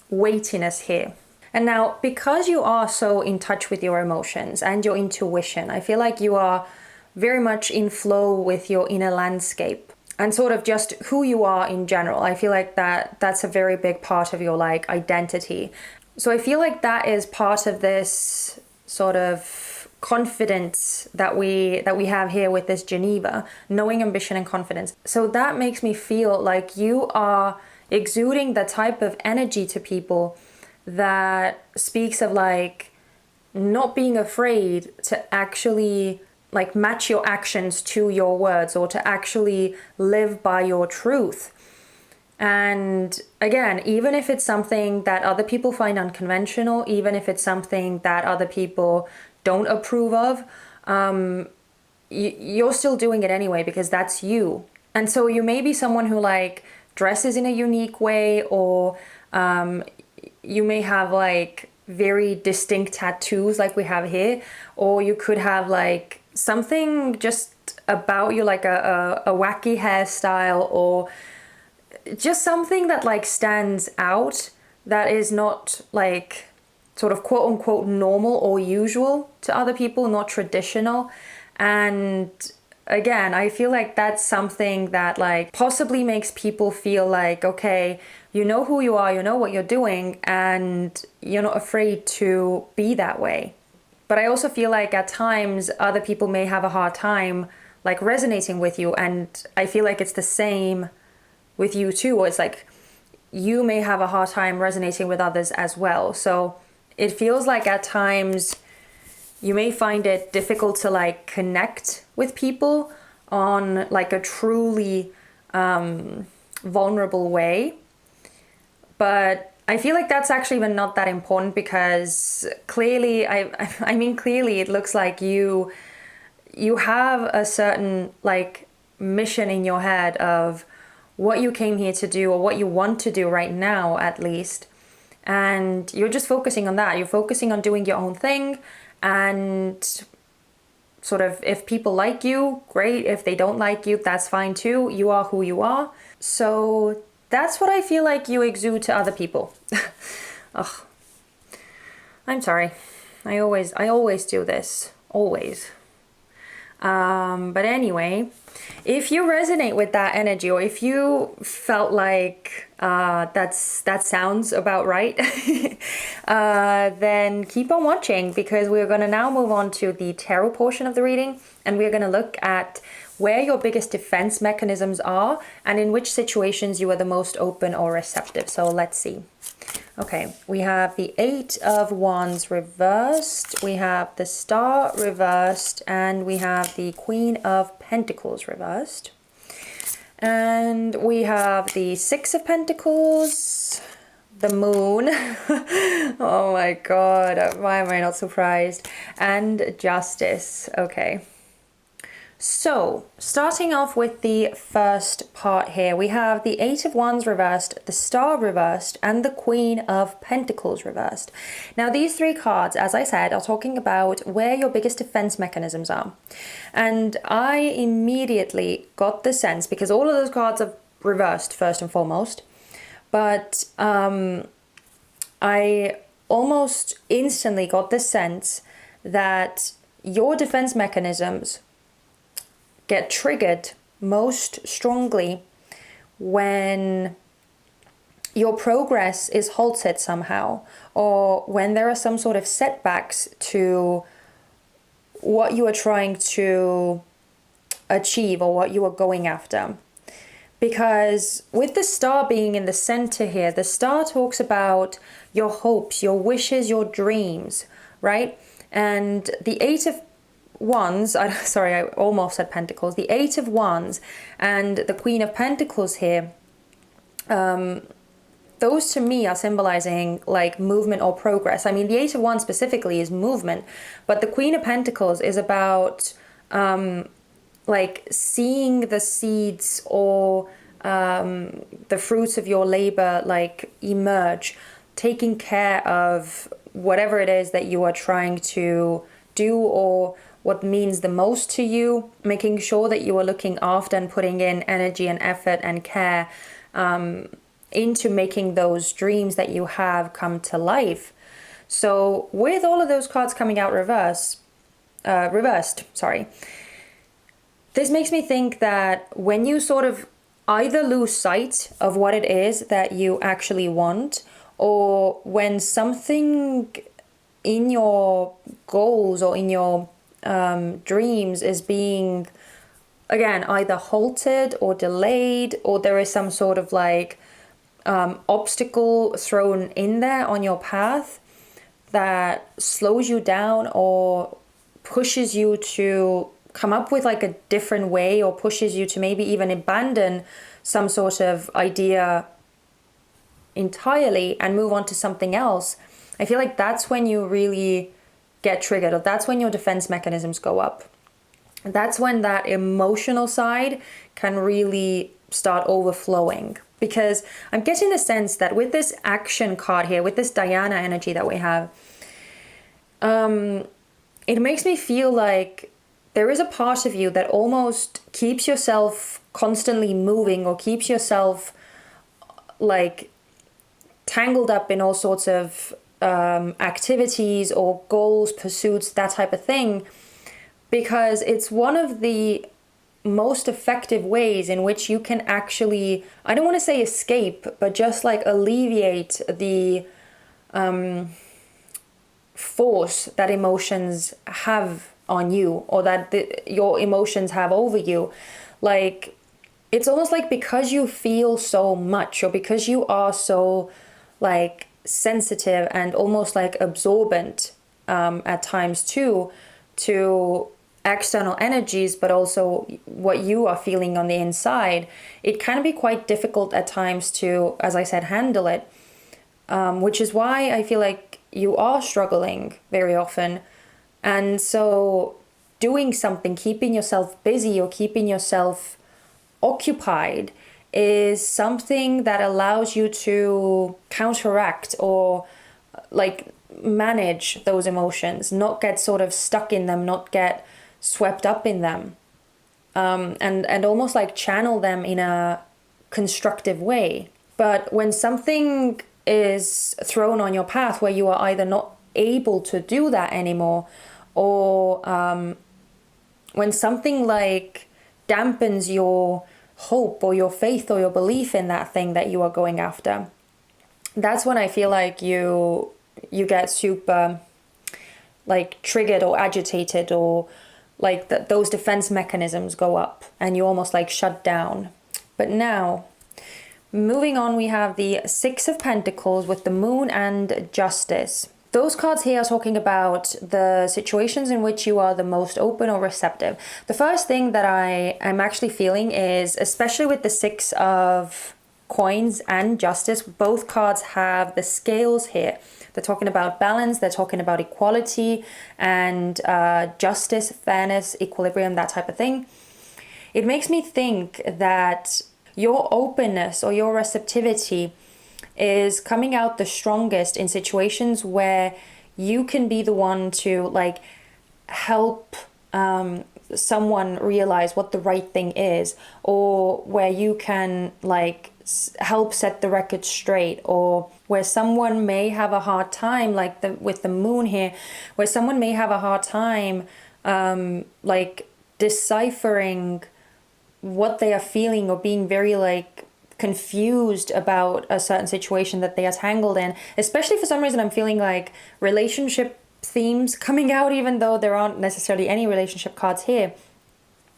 weightiness here. And now, because you are so in touch with your emotions and your intuition, I feel like you are very much in flow with your inner landscape and sort of just who you are in general. I feel like that's a very big part of your like identity. So I feel like that is part of this sort of confidence that we have here with this Geneva, knowing, ambition, and confidence. So that makes me feel like you are exuding the type of energy to people that speaks of like not being afraid to actually like match your actions to your words, or to actually live by your truth. And again, even if it's something that other people find unconventional, even if it's something that other people don't approve of, you're still doing it anyway, because that's you. And so you may be someone who like dresses in a unique way, or you may have like very distinct tattoos like we have here, or you could have like something just about you, like a wacky hairstyle, or just something that like stands out, that is not like sort of quote unquote normal or usual to other people, not traditional. And again, I feel like that's something that like possibly makes people feel like, okay, you know who you are, you know what you're doing, and you're not afraid to be that way. But I also feel like at times other people may have a hard time like resonating with you, and I feel like it's the same with you too. Or it's like you may have a hard time resonating with others as well. So it feels like at times you may find it difficult to like connect with people on like a truly vulnerable way. But I feel like that's actually even not that important, because clearly, I mean, clearly it looks like you have a certain like mission in your head of what you came here to do, or what you want to do right now at least. And you're just focusing on that. You're focusing on doing your own thing, and sort of if people like you, great. If they don't like you, that's fine too. You are who you are. So that's what I feel like you exude to other people. Ugh. I'm sorry. I always do this. Always. But anyway, if you resonate with that energy, or if you felt like that sounds about right, then keep on watching, because we're going to now move on to the tarot portion of the reading, and we're going to look at where your biggest defense mechanisms are, and in which situations you are the most open or receptive. So let's see. Okay, we have the Eight of Wands reversed, we have the Star reversed, and we have the Queen of Pentacles reversed. And we have the Six of Pentacles, the Moon, oh my god, why am I not surprised, and Justice. Okay. So, starting off with the first part here, we have the Eight of Wands reversed, the Star reversed, and the Queen of Pentacles reversed. Now, these three cards, as I said, are talking about where your biggest defense mechanisms are. And I immediately got the sense, because all of those cards are reversed first and foremost, but I almost instantly got the sense that your defense mechanisms get triggered most strongly when your progress is halted somehow, or when there are some sort of setbacks to what you are trying to achieve or what you are going after. Because with the star being in the center here, the star talks about your hopes, your wishes, your dreams, right? And the Eight of Wands, sorry, I almost said Pentacles, the Eight of Wands and the Queen of Pentacles here, those to me are symbolizing like movement or progress. I mean, the Eight of Wands specifically is movement, but the Queen of Pentacles is about like seeing the seeds or the fruits of your labor like emerge, taking care of whatever it is that you are trying to do or what means the most to you, making sure that you are looking after and putting in energy and effort and care into making those dreams that you have come to life. So with all of those cards coming out reversed, this makes me think that when you sort of either lose sight of what it is that you actually want, or when something in your goals or in your dreams is being, again, either halted or delayed, or there is some sort of like obstacle thrown in there on your path that slows you down or pushes you to come up with like a different way, or pushes you to maybe even abandon some sort of idea entirely and move on to something else. I feel like that's when you really get triggered, or that's when your defense mechanisms go up. That's when that emotional side can really start overflowing. Because I'm getting the sense that with this action card here, with this Diana energy that we have, it makes me feel like there is a part of you that almost keeps yourself constantly moving, or keeps yourself like tangled up in all sorts of activities or goals, pursuits, that type of thing, because it's one of the most effective ways in which you can actually, I don't want to say escape, but just like alleviate the force that emotions have on you, or that your emotions have over you. Like, it's almost like because you feel so much, or because you are so like sensitive and almost like absorbent at times too, to external energies, but also what you are feeling on the inside, it can be quite difficult at times to, as I said, handle it, which is why I feel like you are struggling very often. And so doing something, keeping yourself busy or keeping yourself occupied is something that allows you to counteract or like manage those emotions, not get sort of stuck in them, not get swept up in them, and almost like channel them in a constructive way. But when something is thrown on your path where you are either not able to do that anymore, or when something like dampens your hope or your faith or your belief in that thing that you are going after, that's when I feel like you get super like triggered or agitated, or like those defense mechanisms go up and you almost like shut down. But now, moving on, we have the Six of Pentacles with the Moon and Justice. Those cards here are talking about the situations in which you are the most open or receptive. The first thing that I am actually feeling is, especially with the Six of Coins and Justice, both cards have the scales here. They're talking about balance, they're talking about equality and justice, fairness, equilibrium, that type of thing. It makes me think that your openness or your receptivity is coming out the strongest in situations where you can be the one to like help someone realize what the right thing is, or where you can like help set the record straight, or where someone may have a hard time, like with the Moon here, where someone may have a hard time like deciphering what they are feeling, or being very like confused about a certain situation that they are tangled in. Especially for some reason I'm feeling like relationships themes coming out, even though there aren't necessarily any relationship cards here.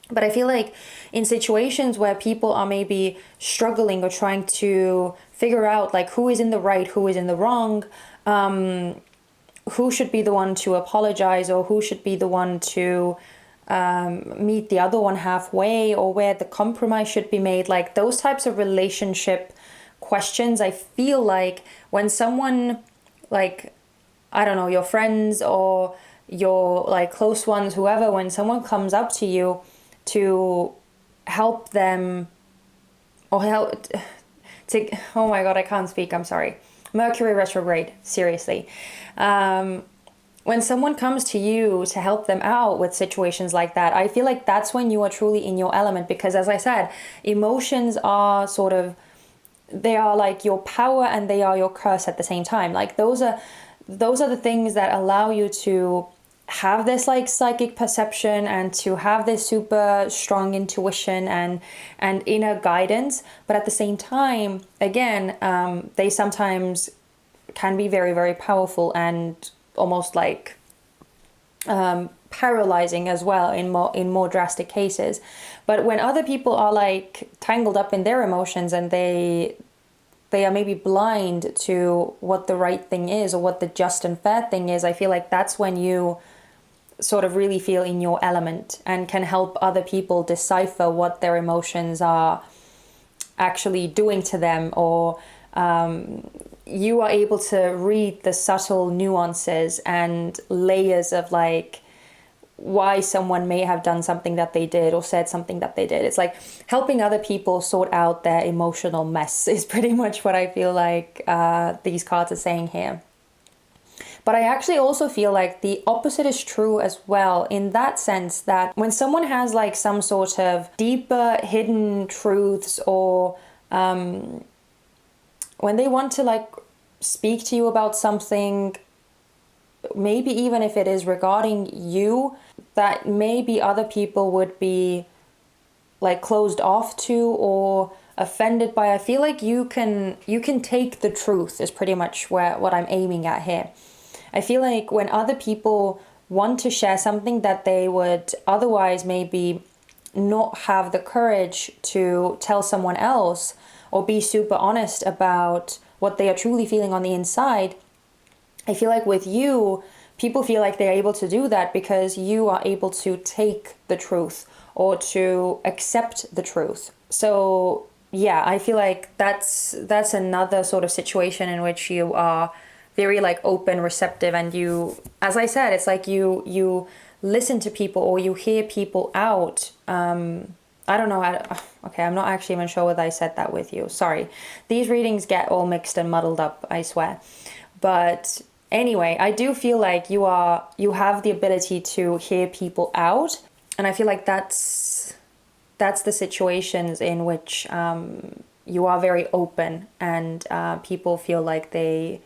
But I feel like in situations where people are maybe struggling or trying to figure out like who is in the right, who is in the wrong, who should be the one to apologize, or who should be the one to meet the other one halfway, or where the compromise should be made, like those types of relationship questions, I feel like when someone, like, I don't know, your friends or your like close ones, whoever, when someone comes up to you to help them or help to, oh my god, I can't speak, I'm sorry, Mercury retrograde, seriously. When someone comes to you to help them out with situations like that, I feel like that's when you are truly in your element, because as I said, emotions are sort of, they are like your power and they are your curse at the same time. Like those are the things that allow you to have this like psychic perception and to have this super strong intuition and inner guidance. But at the same time, again, they sometimes can be very, very powerful and almost like paralyzing as well in more drastic cases. But when other people are like tangled up in their emotions and they are maybe blind to what the right thing is or what the just and fair thing is, I feel like that's when you sort of really feel in your element and can help other people decipher what their emotions are actually doing to them, or you are able to read the subtle nuances and layers of like why someone may have done something that they did or said something that they did. It's like helping other people sort out their emotional mess is pretty much what I feel like these cards are saying here. But I actually also feel like the opposite is true as well, in that sense that when someone has like some sort of deeper hidden truths, or when they want to like speak to you about something, maybe even if it is regarding you, that maybe other people would be like closed off to or offended by, I feel like you can take the truth is pretty much what I'm aiming at here. I feel like when other people want to share something that they would otherwise maybe not have the courage to tell someone else, or be super honest about what they are truly feeling on the inside, I feel like with you, people feel like they're able to do that because you are able to take the truth or to accept the truth. So yeah, I feel like that's another sort of situation in which you are very like open, receptive, and you, as I said, it's like you listen to people or you hear people out. I don't know. Okay, I'm not actually even sure whether I said that with you. Sorry. These readings get all mixed and muddled up, I swear. But anyway, I do feel like you have the ability to hear people out. And I feel like that's the situations in which you are very open and people feel like they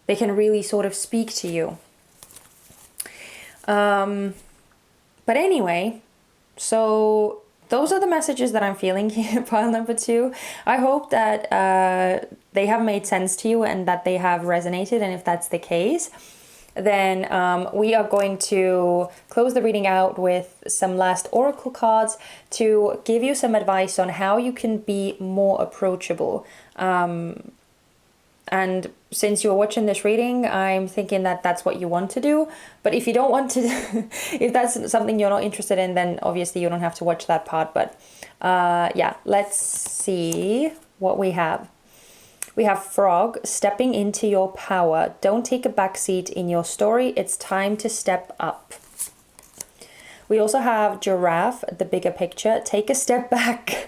can really sort of speak to you. But anyway, so those are the messages that I'm feeling here, pile number 2. I hope that they have made sense to you and that they have resonated. And if that's the case, then we are going to close the reading out with some last oracle cards to give you some advice on how you can be more approachable. And since you're watching this reading, I'm thinking that that's what you want to do. But if you don't want to, if that's something you're not interested in, then obviously you don't have to watch that part. But yeah, let's see what we have. We have Frog, stepping into your power. Don't take a backseat in your story. It's time to step up. We also have Giraffe, the bigger picture. Take a step back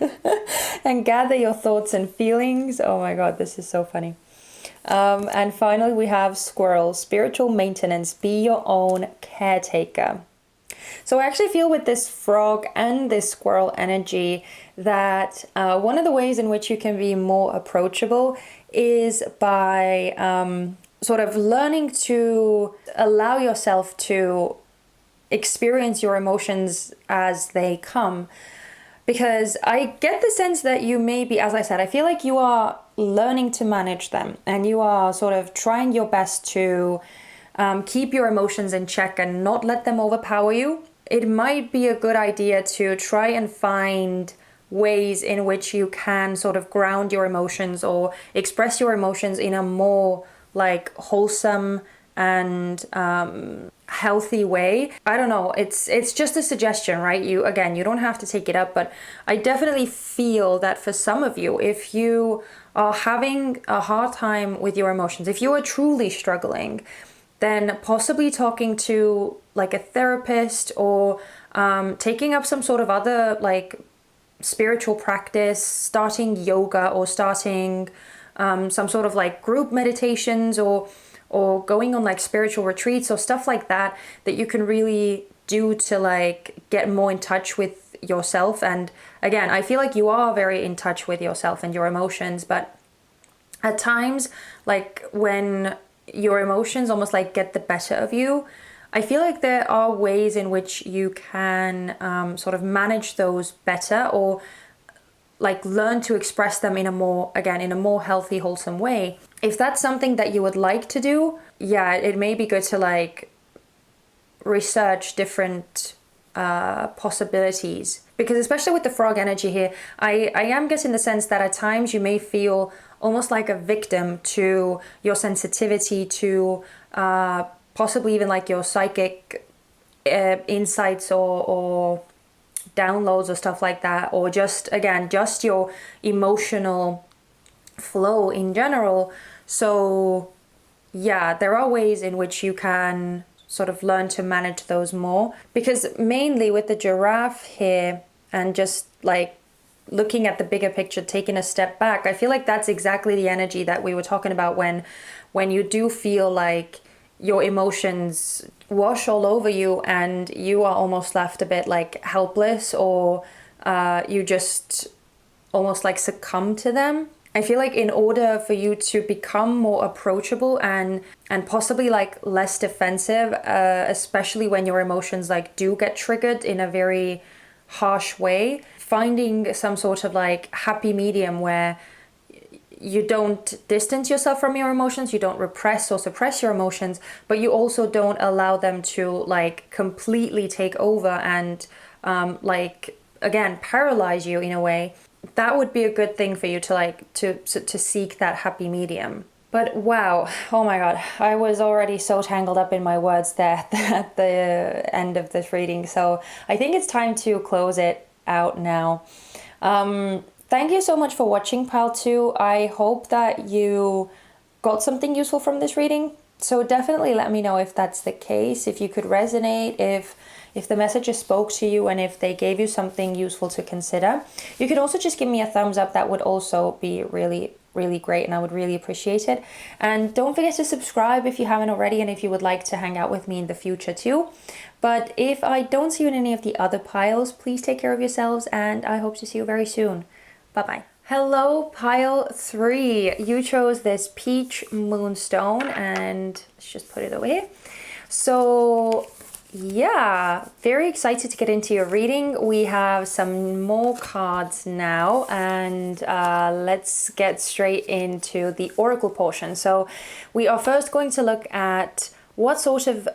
and gather your thoughts and feelings. Oh my God, this is so funny. And finally, we have Squirrel, spiritual maintenance. Be your own caretaker. So I actually feel with this frog and this squirrel energy that one of the ways in which you can be more approachable is by sort of learning to allow yourself to experience your emotions as they come. Because I get the sense that you may be, as I said, I feel like you are learning to manage them and you are sort of trying your best to keep your emotions in check and not let them overpower you, it might be a good idea to try and find ways in which you can sort of ground your emotions or express your emotions in a more like wholesome and healthy way. I don't know, it's just a suggestion, right? You don't have to take it up, but I definitely feel that for some of you, if you are having a hard time with your emotions, if you are truly struggling, then possibly talking to like a therapist or taking up some sort of other like spiritual practice, starting yoga or starting some sort of like group meditations or going on like spiritual retreats or stuff like that you can really do to like get more in touch with yourself. And again, I feel like you are very in touch with yourself and your emotions, but at times, like when your emotions almost like get the better of you, I feel like there are ways in which you can sort of manage those better or like learn to express them in a more healthy, wholesome way. If that's something that you would like to do, yeah, it may be good to like research different possibilities, because especially with the frog energy here, I am getting the sense that at times you may feel almost like a victim to your sensitivity, to possibly even like your psychic insights or downloads or stuff like that, or just your emotional flow in general. So yeah, there are ways in which you can sort of learn to manage those more, because mainly with the giraffe here and just like looking at the bigger picture, taking a step back, I feel like that's exactly the energy that we were talking about when you do feel like your emotions wash all over you and you are almost left a bit like helpless, or you just almost like succumb to them. I feel like in order for you to become more approachable and possibly like less defensive, especially when your emotions like do get triggered in a very harsh way, finding some sort of like happy medium where you don't distance yourself from your emotions, you don't repress or suppress your emotions, but you also don't allow them to like completely take over and like again paralyze you in a way. That would be a good thing for you to like to seek that happy medium. But wow, oh my god, I was already so tangled up in my words there at the end of this reading, so I think it's time to close it out now. Thank you so much for watching, Pile 2. I hope that you got something useful from this reading. So definitely let me know if that's the case, if you could resonate, if the messages spoke to you, and if they gave you something useful to consider. You could also just give me a thumbs up. That would also be really, really great, and I would really appreciate it. And don't forget to subscribe if you haven't already, and if you would like to hang out with me in the future too. But if I don't see you in any of the other piles, please take care of yourselves, and I hope to see you very soon. Bye-bye. Hello, pile 3. You chose this peach moonstone, and let's just put it away. So yeah, very excited to get into your reading. We have some more cards now, and let's get straight into the oracle portion. So we are first going to look at what sort of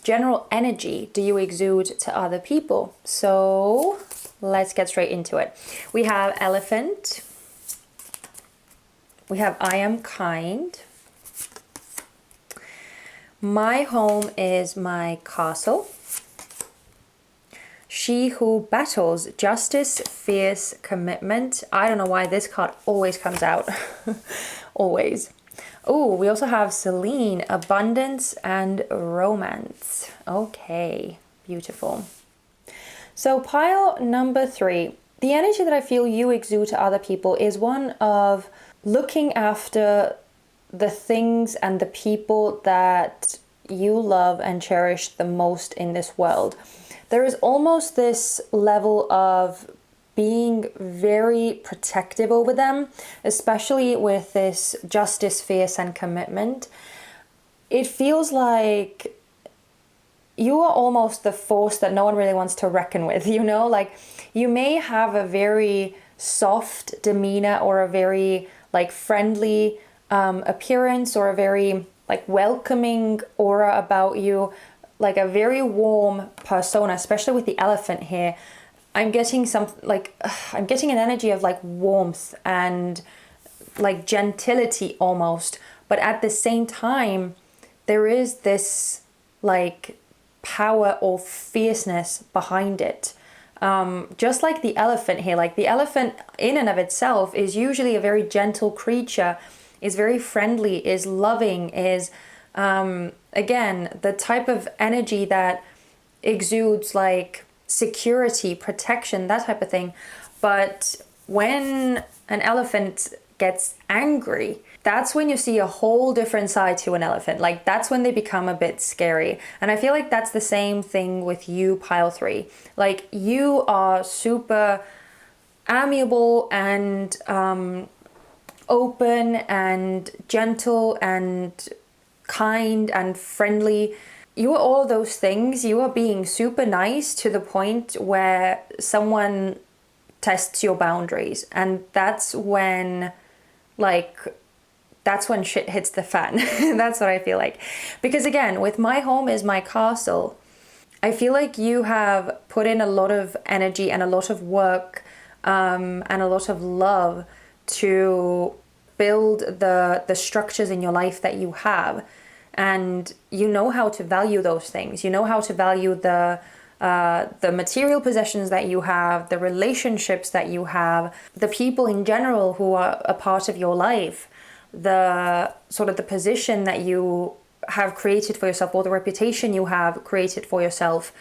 general energy do you exude to other people. So let's get straight into it. We have elephant. We have I am kind. My home is my castle. She who battles, justice, fierce, commitment. I don't know why this card always comes out. Always. Oh, we also have Celine, abundance and romance. Okay, beautiful. So pile number 3, the energy that I feel you exude to other people is one of looking after the things and the people that you love and cherish the most in this world. There is almost this level of being very protective over them, especially with this justice, fierce, and commitment. It feels like you are almost the force that no one really wants to reckon with, you know? Like, you may have a very soft demeanor or a very like friendly appearance, or a very like welcoming aura about you, like a very warm persona, especially with the elephant here. I'm getting I'm getting an energy of like warmth and like gentility almost, but at the same time, there is this like power or fierceness behind it. Just like the elephant here, like the elephant in and of itself is usually a very gentle creature, is very friendly, is loving, is again, the type of energy that exudes like security, protection, that type of thing. But when an elephant gets angry, that's when you see a whole different side to an elephant. Like that's when they become a bit scary. And I feel like that's the same thing with you, pile 3. Like you are super amiable and open and gentle and kind and friendly. You are all those things. You are being super nice to the point where someone tests your boundaries. And that's when shit hits the fan. That's what I feel like. Because again, with my home is my castle, I feel like you have put in a lot of energy and a lot of work and a lot of love to build the structures in your life that you have. And you know how to value those things. You know how to value the material possessions that you have, the relationships that you have, the people in general who are a part of your life, the sort of the position that you have created for yourself, or the reputation you have created for yourself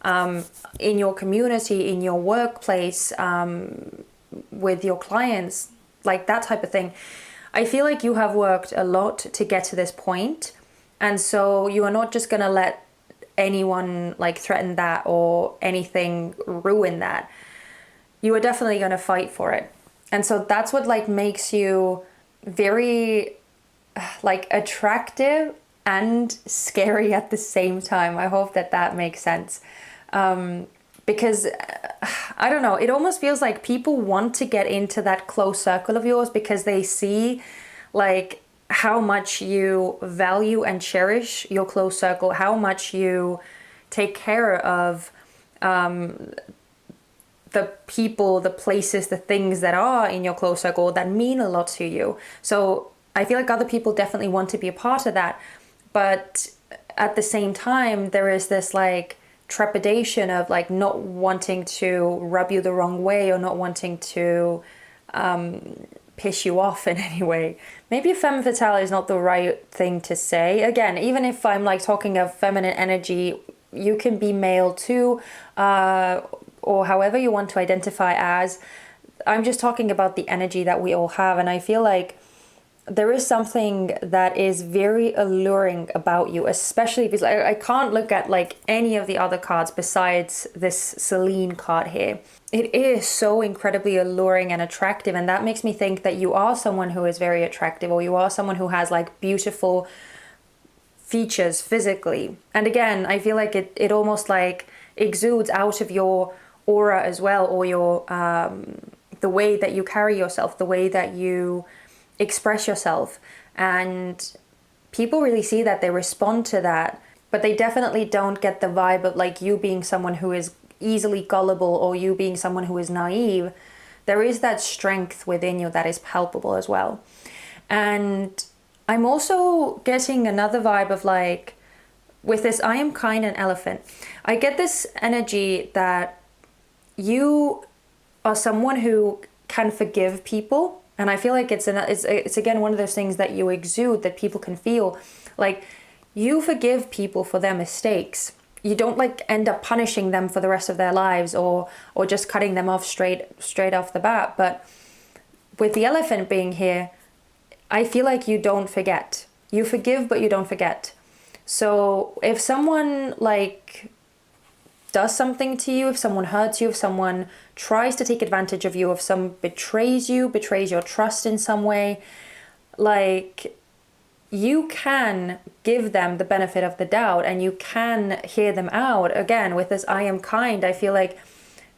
in your community, in your workplace, with your clients, like that type of thing. I feel like you have worked a lot to get to this point. And so you are not just going to let anyone like threaten that or anything ruin that. You are definitely going to fight for it. And so that's what like makes you very like attractive and scary at the same time. I hope that that makes sense. Because I don't know, it almost feels like people want to get into that close circle of yours because they see like how much you value and cherish your close circle, how much you take care of the people, the places, the things that are in your close circle that mean a lot to you. So I feel like other people definitely want to be a part of that. But at the same time, there is this like trepidation of like not wanting to rub you the wrong way or not wanting to piss you off in any way. Maybe femme fatale is not the right thing to say. Again, even if I'm like talking of feminine energy, you can be male too, or however you want to identify as. I'm just talking about the energy that we all have. And I feel like there is something that is very alluring about you, especially because I can't look at like any of the other cards besides this Celine card here. It is so incredibly alluring and attractive, and that makes me think that you are someone who is very attractive, or you are someone who has like beautiful features physically. And again, I feel like it almost like exudes out of your aura as well, or your the way that you carry yourself, the way that you express yourself. And people really see that, they respond to that, but they definitely don't get the vibe of like you being someone who is easily gullible or you being someone who is naive. There is that strength within you that is palpable as well. And I'm also getting another vibe of like, with this I am kind and elephant, I get this energy that you are someone who can forgive people. And I feel like it's again one of those things that you exude, that people can feel. Like you forgive people for their mistakes. You don't like end up punishing them for the rest of their lives or just cutting them off straight off the bat. But with the elephant being here, I feel like you don't forget. You forgive, but you don't forget. So if someone like does something to you, if someone hurts you, if someone tries to take advantage of you, if someone betrays you, betrays your trust in some way, like you can give them the benefit of the doubt and you can hear them out. Again, with this I am kind, I feel like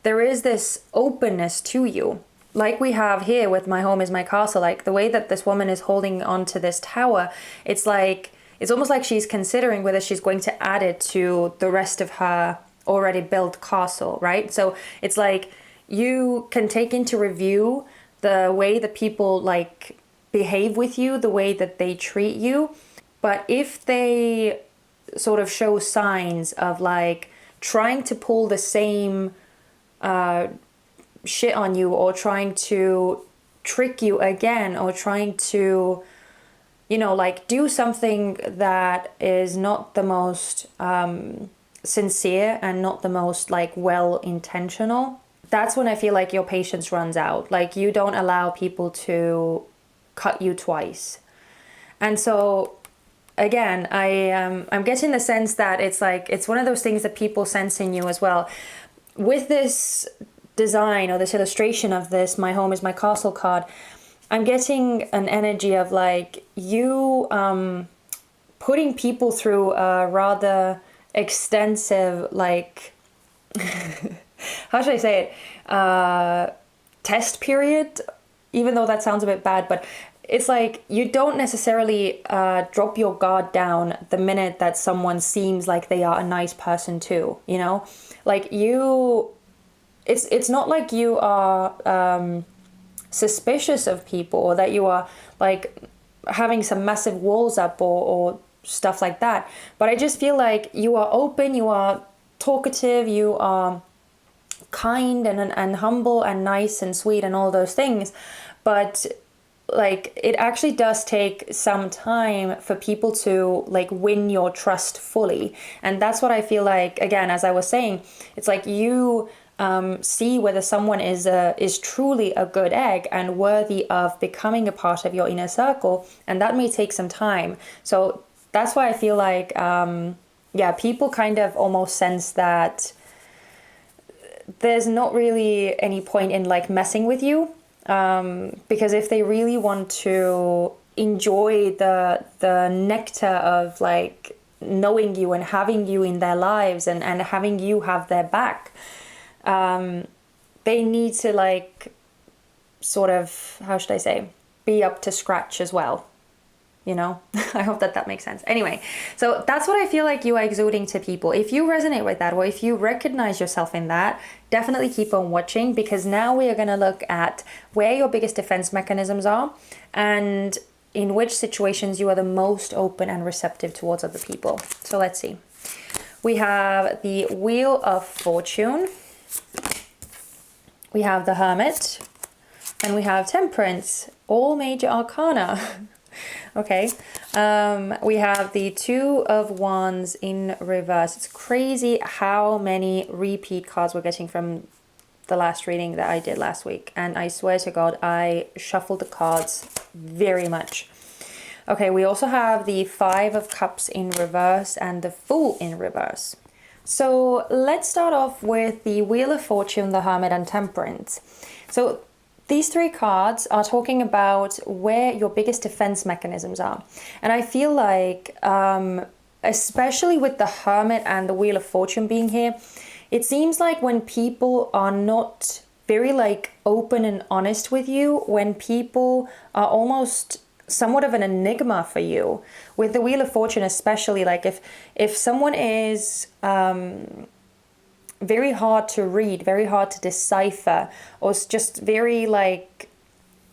there is this openness to you. Like we have here with my home is my castle, like the way that this woman is holding on to this tower, it's like it's almost like she's considering whether she's going to add it to the rest of her already built castle, right? So it's like you can take into review the way that people like behave with you, the way that they treat you. But if they sort of show signs of like trying to pull the same shit on you, or trying to trick you again, or trying to, you know, like do something that is not the most sincere and not the most like well intentional, that's when I feel like your patience runs out. Like you don't allow people to cut you twice. And so again, I'm getting the sense that it's like, it's one of those things that people sense in you as well. With this design or this illustration of this "My Home is My Castle" card, I'm getting an energy of like you putting people through a rather extensive, like, how should I say it, test period, even though that sounds a bit bad, but it's like you don't necessarily drop your guard down the minute that someone seems like they are a nice person too, you know? Like you, it's not like you are suspicious of people, or that you are like having some massive walls up or stuff like that. But I just feel like you are open, you are talkative, you are kind and humble and nice and sweet and all those things. But like it actually does take some time for people to like win your trust fully. And that's what I feel like, again, as I was saying, it's like you see whether someone is truly a good egg and worthy of becoming a part of your inner circle, and that may take some time. So that's why I feel like people kind of almost sense that there's not really any point in like messing with you, because if they really want to enjoy the nectar of like knowing you and having you in their lives and having you have their back, they need to like sort of, how should I say, be up to scratch as well, you know? I hope that makes sense. Anyway, so that's what I feel like you are exuding to people. If you resonate with that, or if you recognize yourself in that, definitely keep on watching, because now we are going to look at where your biggest defense mechanisms are and in which situations you are the most open and receptive towards other people. So let's see. We have the Wheel of Fortune, we have the Hermit, and we have Temperance, all major arcana. Okay, we have the Two of Wands in reverse. It's crazy how many repeat cards we're getting from the last reading that I did last week. And I swear to God, I shuffled the cards very much. Okay, we also have the Five of Cups in reverse and the Fool in reverse. So let's start off with the Wheel of Fortune, the Hermit, and Temperance. So these three cards are talking about where your biggest defense mechanisms are. And I feel like, especially with the Hermit and the Wheel of Fortune being here, it seems like when people are not very like open and honest with you, when people are almost somewhat of an enigma for you, with the Wheel of Fortune especially, like if someone is very hard to read, very hard to decipher, or just very like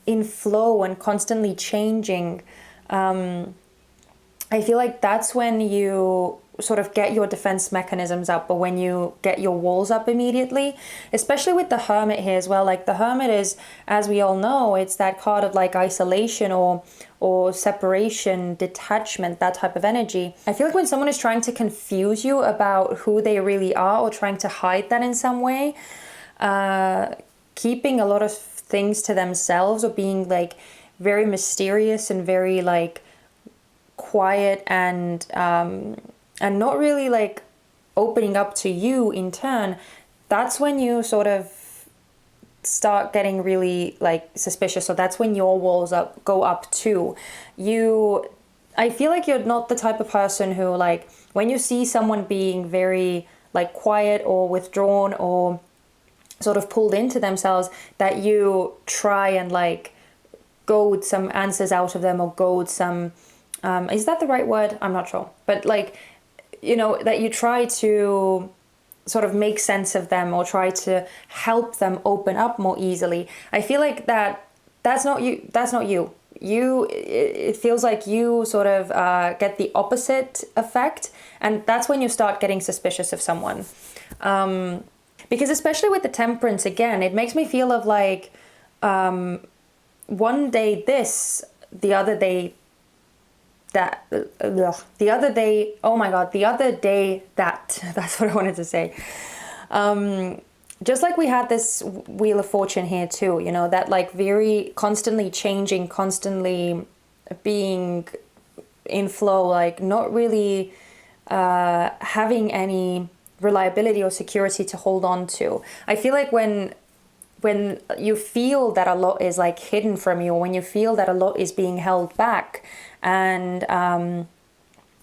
in flow and constantly changing, I feel like that's when you sort of get your defense mechanisms up, or when you get your walls up immediately, especially with the Hermit here as well. Like the Hermit is, as we all know, it's that card of like isolation or separation, detachment, that type of energy. I feel like when someone is trying to confuse you about who they really are, or trying to hide that in some way, keeping a lot of things to themselves, or being like very mysterious and very like quiet and not really like opening up to you in turn, that's when you sort of start getting really like suspicious. So that's when your walls go up too. I feel like you're not the type of person who, like, when you see someone being very like quiet or withdrawn or sort of pulled into themselves, that you try and like goad some answers out of them, or goad some Is that the right word? I'm not sure. But like, you know, that you try to sort of make sense of them or try to help them open up more easily. I feel like that's not you. That's not you. It feels like you sort of get the opposite effect, and that's when you start getting suspicious of someone. Because especially with the temperance, again, it makes me feel of like one day this, the other day that, the other day, oh my god, the other day that, that's what I wanted to say. Just like we had this Wheel of Fortune here too, you know, that like very constantly changing, constantly being in flow, like not really having any reliability or security to hold on to. I feel like when you feel that a lot is like hidden from you, or when you feel that a lot is being held back and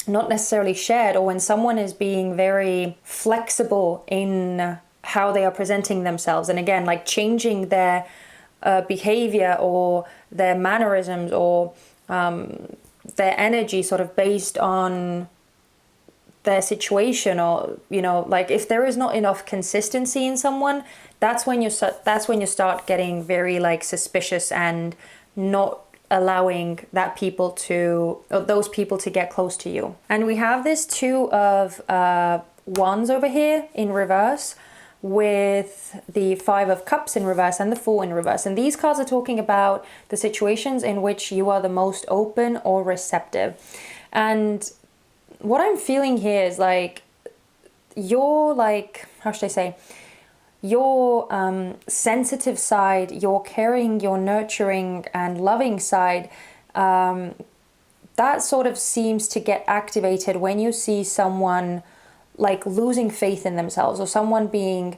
not necessarily shared, or when someone is being very flexible in how they are presenting themselves, and again, like changing their behavior or their mannerisms or their energy sort of based on their situation, or you know, like if there is not enough consistency in someone, that's when you start getting very like suspicious and not allowing that people to, or those people to get close to you. And we have this Two of Wands over here in reverse, with the Five of Cups in reverse and the Fool in reverse. And these cards are talking about the situations in which you are the most open or receptive. And what I'm feeling here is like your, like, how should I say, your sensitive side, your caring, your nurturing and loving side, that sort of seems to get activated when you see someone like losing faith in themselves, or someone being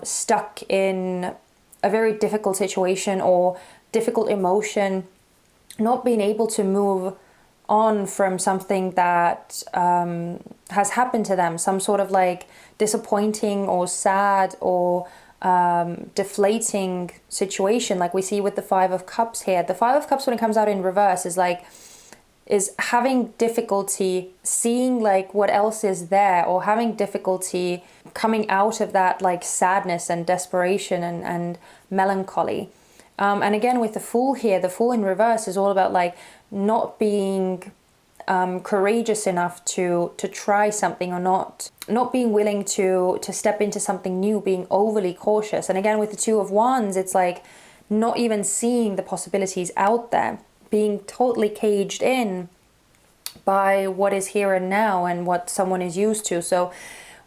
stuck in a very difficult situation or difficult emotion, not being able to move on from something that has happened to them, some sort of like disappointing or sad or deflating situation, like we see with the Five of Cups here. The Five of Cups, when it comes out in reverse, is having difficulty seeing like what else is there, or having difficulty coming out of that like sadness and desperation and melancholy. And again, with the Fool here, the Fool in reverse is all about like not being courageous enough to try something, or not being willing to step into something new, being overly cautious. And again, with the Two of Wands, it's like not even seeing the possibilities out there, being totally caged in by what is here and now and what someone is used to. So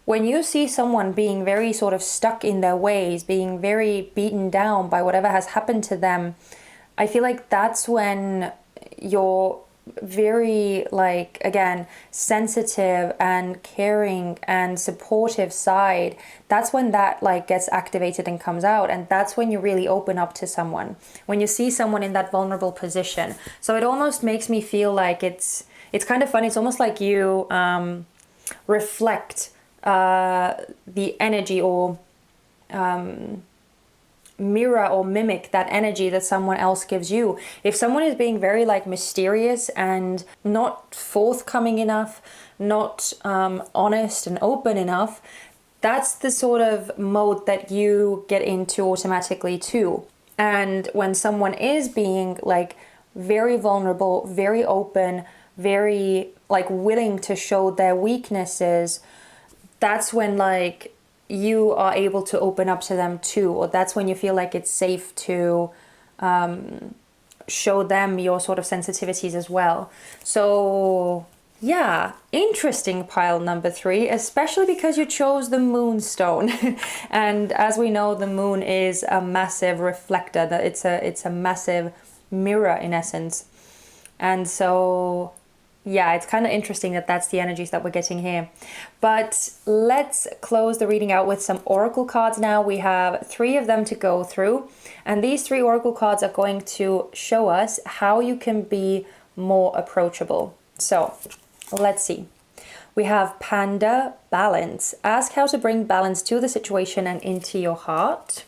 when you see someone being very sort of stuck in their ways, being very beaten down by whatever has happened to them, I feel like that's when you're very like, again, sensitive and caring and supportive side, that's when that like gets activated and comes out. And that's when you really open up to someone, when you see someone in that vulnerable position. So it almost makes me feel like it's kind of funny. It's almost like you reflect the energy, or mirror or mimic that energy that someone else gives you. If someone is being very like mysterious and not forthcoming enough, not honest and open enough, that's the sort of mode that you get into automatically too. And when someone is being like very vulnerable, very open, very like willing to show their weaknesses, that's when like you are able to open up to them too, or that's when you feel like it's safe to show them your sort of sensitivities as well. So yeah, interesting pile number 3, especially because you chose the Moonstone. And as we know, the moon is a massive reflector, that it's a massive mirror in essence. And so yeah, it's kind of interesting that that's the energies that we're getting here. But let's close the reading out with some oracle cards now. We have 3 of them to go through, and these 3 oracle cards are going to show us how you can be more approachable. So let's see. We have Panda, balance. Ask how to bring balance to the situation and into your heart.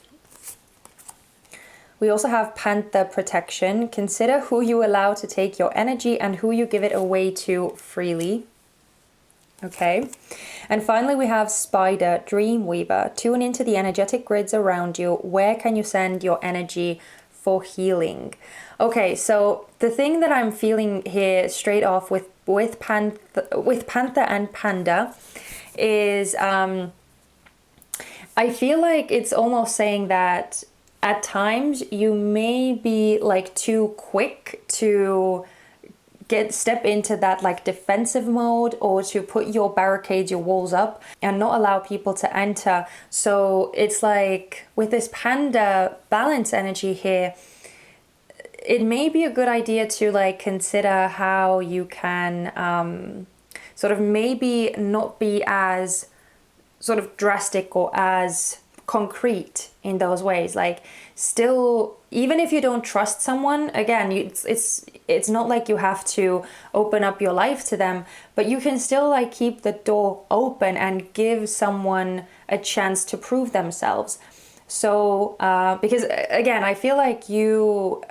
We also have Panther protection. Consider who you allow to take your energy and who you give it away to freely. Okay. And finally, we have Spider, Dreamweaver. Tune into the energetic grids around you. Where can you send your energy for healing? Okay, so the thing that I'm feeling here straight off with Panther and Panda is I feel like it's almost saying that at times you may be like too quick to step into that like defensive mode, or to put your barricades, your walls up, and not allow people to enter. So it's like with this Panda balance energy here, it may be a good idea to like consider how you can sort of maybe not be as sort of drastic or as concrete in those ways. Like, still, even if you don't trust someone, again, it's not like you have to open up your life to them, but you can still like keep the door open and give someone a chance to prove themselves. So because again, I feel like you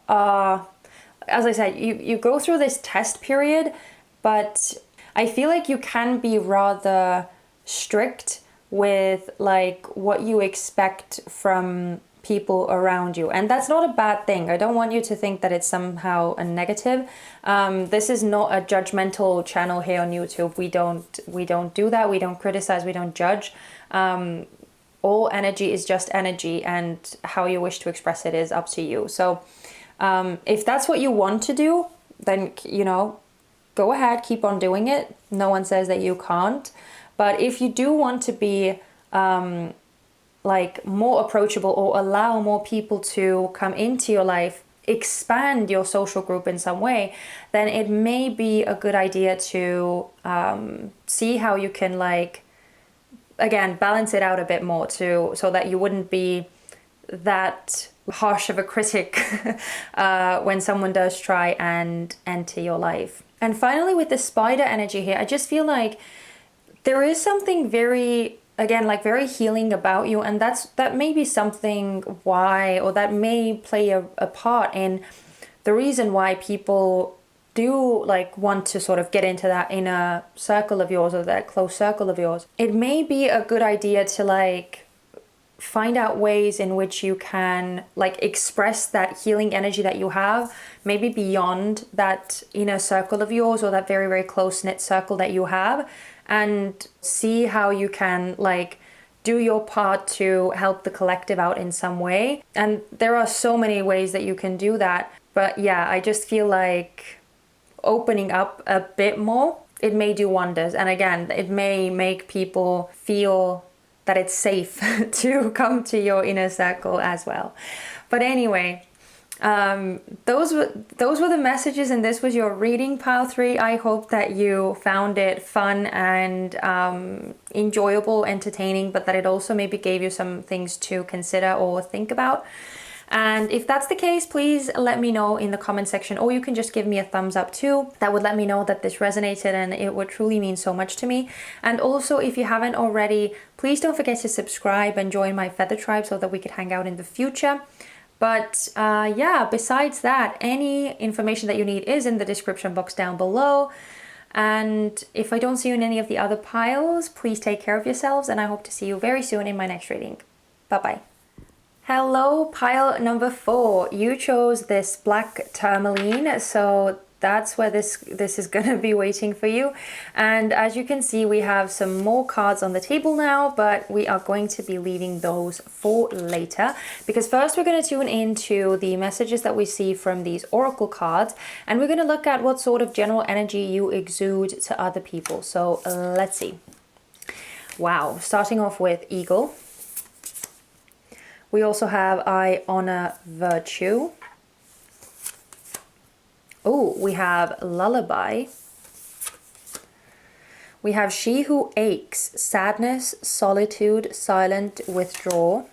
as I said, you go through this test period, but I feel like you can be rather strict with like what you expect from people around you, and that's not a bad thing. I don't want you to think that it's somehow a negative. This is not a judgmental channel here on YouTube. We don't do that. We don't criticize, we don't judge. All energy is just energy, and how you wish to express it is up to you. So if that's what you want to do, then, you know, go ahead, keep on doing it. No one says that you can't. But if you do want to be like more approachable, or allow more people to come into your life, expand your social group in some way, then it may be a good idea to see how you can, like, again, balance it out a bit more so that you wouldn't be that harsh of a critic when someone does try and enter your life. And finally, with the Spider energy here, I just feel like there is something very, again, like very healing about you, and that may be something why, or that may play a part in the reason why people do like want to sort of get into that inner circle of yours, or that close circle of yours. It may be a good idea to like find out ways in which you can like express that healing energy that you have, maybe beyond that inner circle of yours, or that very, very close-knit circle that you have, and see how you can like do your part to help the collective out in some way. And there are so many ways that you can do that. But yeah, I just feel like opening up a bit more, it may do wonders. And again, it may make people feel that it's safe to come to your inner circle as well. But anyway, those were the messages, and this was your reading, pile 3. I hope that you found it fun and enjoyable, entertaining, but that it also maybe gave you some things to consider or think about. And if that's the case, please let me know in the comment section, or you can just give me a thumbs up too. That would let me know that this resonated, and it would truly mean so much to me. And also, if you haven't already, please don't forget to subscribe and join my Feather Tribe so that we could hang out in the future. But yeah, besides that, any information that you need is in the description box down below. And if I don't see you in any of the other piles, please take care of yourselves, and I hope to see you very soon in my next reading. Bye-bye. Hello, pile number 4. You chose this black tourmaline, so that's where this is going to be waiting for you. And as you can see, we have some more cards on the table now, but we are going to be leaving those for later, because first we're going to tune into the messages that we see from these oracle cards, and we're going to look at what sort of general energy you exude to other people. So let's see. Wow, starting off with Eagle. We also have I honor virtue. Oh, we have lullaby. We have she who aches, sadness, solitude, silent withdrawal.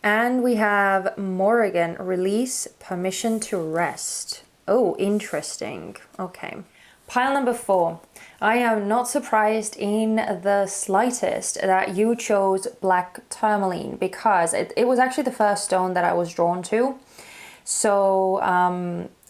And we have Morrigan, release, permission to rest. Oh, interesting. Okay. Pile number 4. I am not surprised in the slightest that you chose black tourmaline, because it was actually the first stone that I was drawn to. So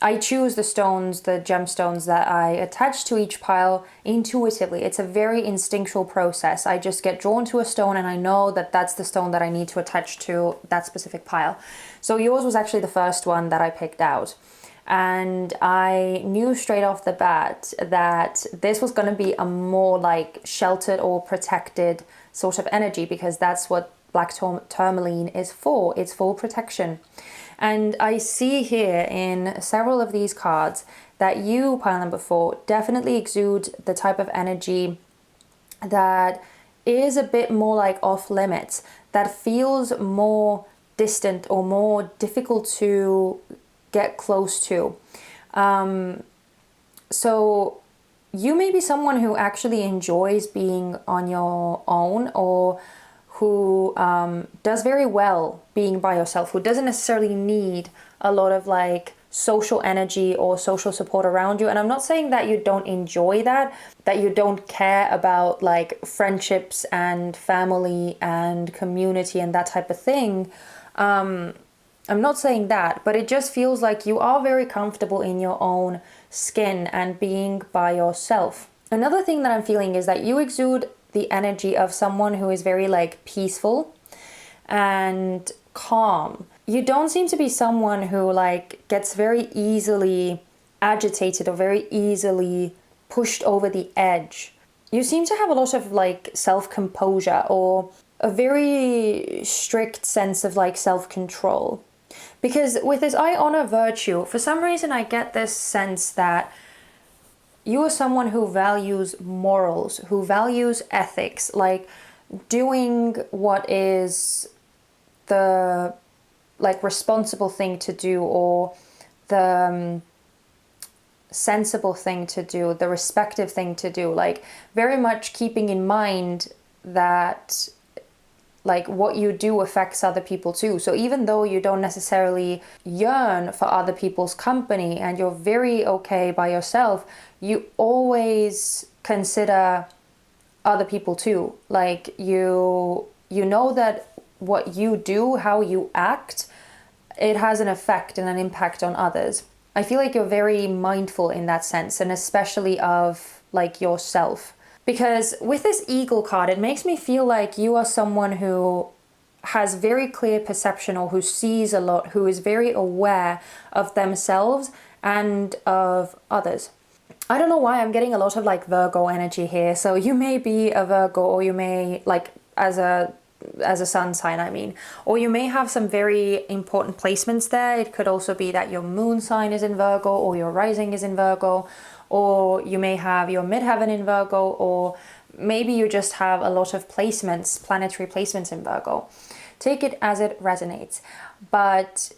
I choose the stones, the gemstones that I attach to each pile intuitively. It's a very instinctual process. I just get drawn to a stone and I know that that's the stone that I need to attach to that specific pile. So yours was actually the first one that I picked out. And I knew straight off the bat that this was going to be a more like sheltered or protected sort of energy, because that's what black tourmaline is for. It's for protection. And I see here in several of these cards that you, pile number 4, definitely exude the type of energy that is a bit more like off limits, that feels more distant or more difficult to get close to. So you may be someone who actually enjoys being on your own, or who does very well being by yourself, who doesn't necessarily need a lot of like social energy or social support around you. And I'm not saying that you don't enjoy that you don't care about like friendships and family and community and that type of thing. I'm not saying that, but it just feels like you are very comfortable in your own skin and being by yourself. Another thing that I'm feeling is that you exude the energy of someone who is very like peaceful and calm. You don't seem to be someone who like gets very easily agitated or very easily pushed over the edge. You seem to have a lot of like self-composure, or a very strict sense of like self-control. Because with this I honor virtue, for some reason I get this sense that you are someone who values morals, who values ethics, like doing what is the like responsible thing to do, or the sensible thing to do, the respective thing to do, like very much keeping in mind that like what you do affects other people too. So even though you don't necessarily yearn for other people's company and you're very okay by yourself, you always consider other people too. Like you know that what you do, how you act, it has an effect and an impact on others. I feel like you're very mindful in that sense, and especially of like yourself. Because with this eagle card, it makes me feel like you are someone who has very clear perception, or who sees a lot, who is very aware of themselves and of others. I don't know why I'm getting a lot of like Virgo energy here. So you may be a Virgo, or you may like as a sun sign, I mean, or you may have some very important placements there. It could also be that your moon sign is in Virgo, or your rising is in Virgo, or you may have your midheaven in Virgo, or maybe you just have a lot of placements, planetary placements in Virgo. Take it as it resonates. But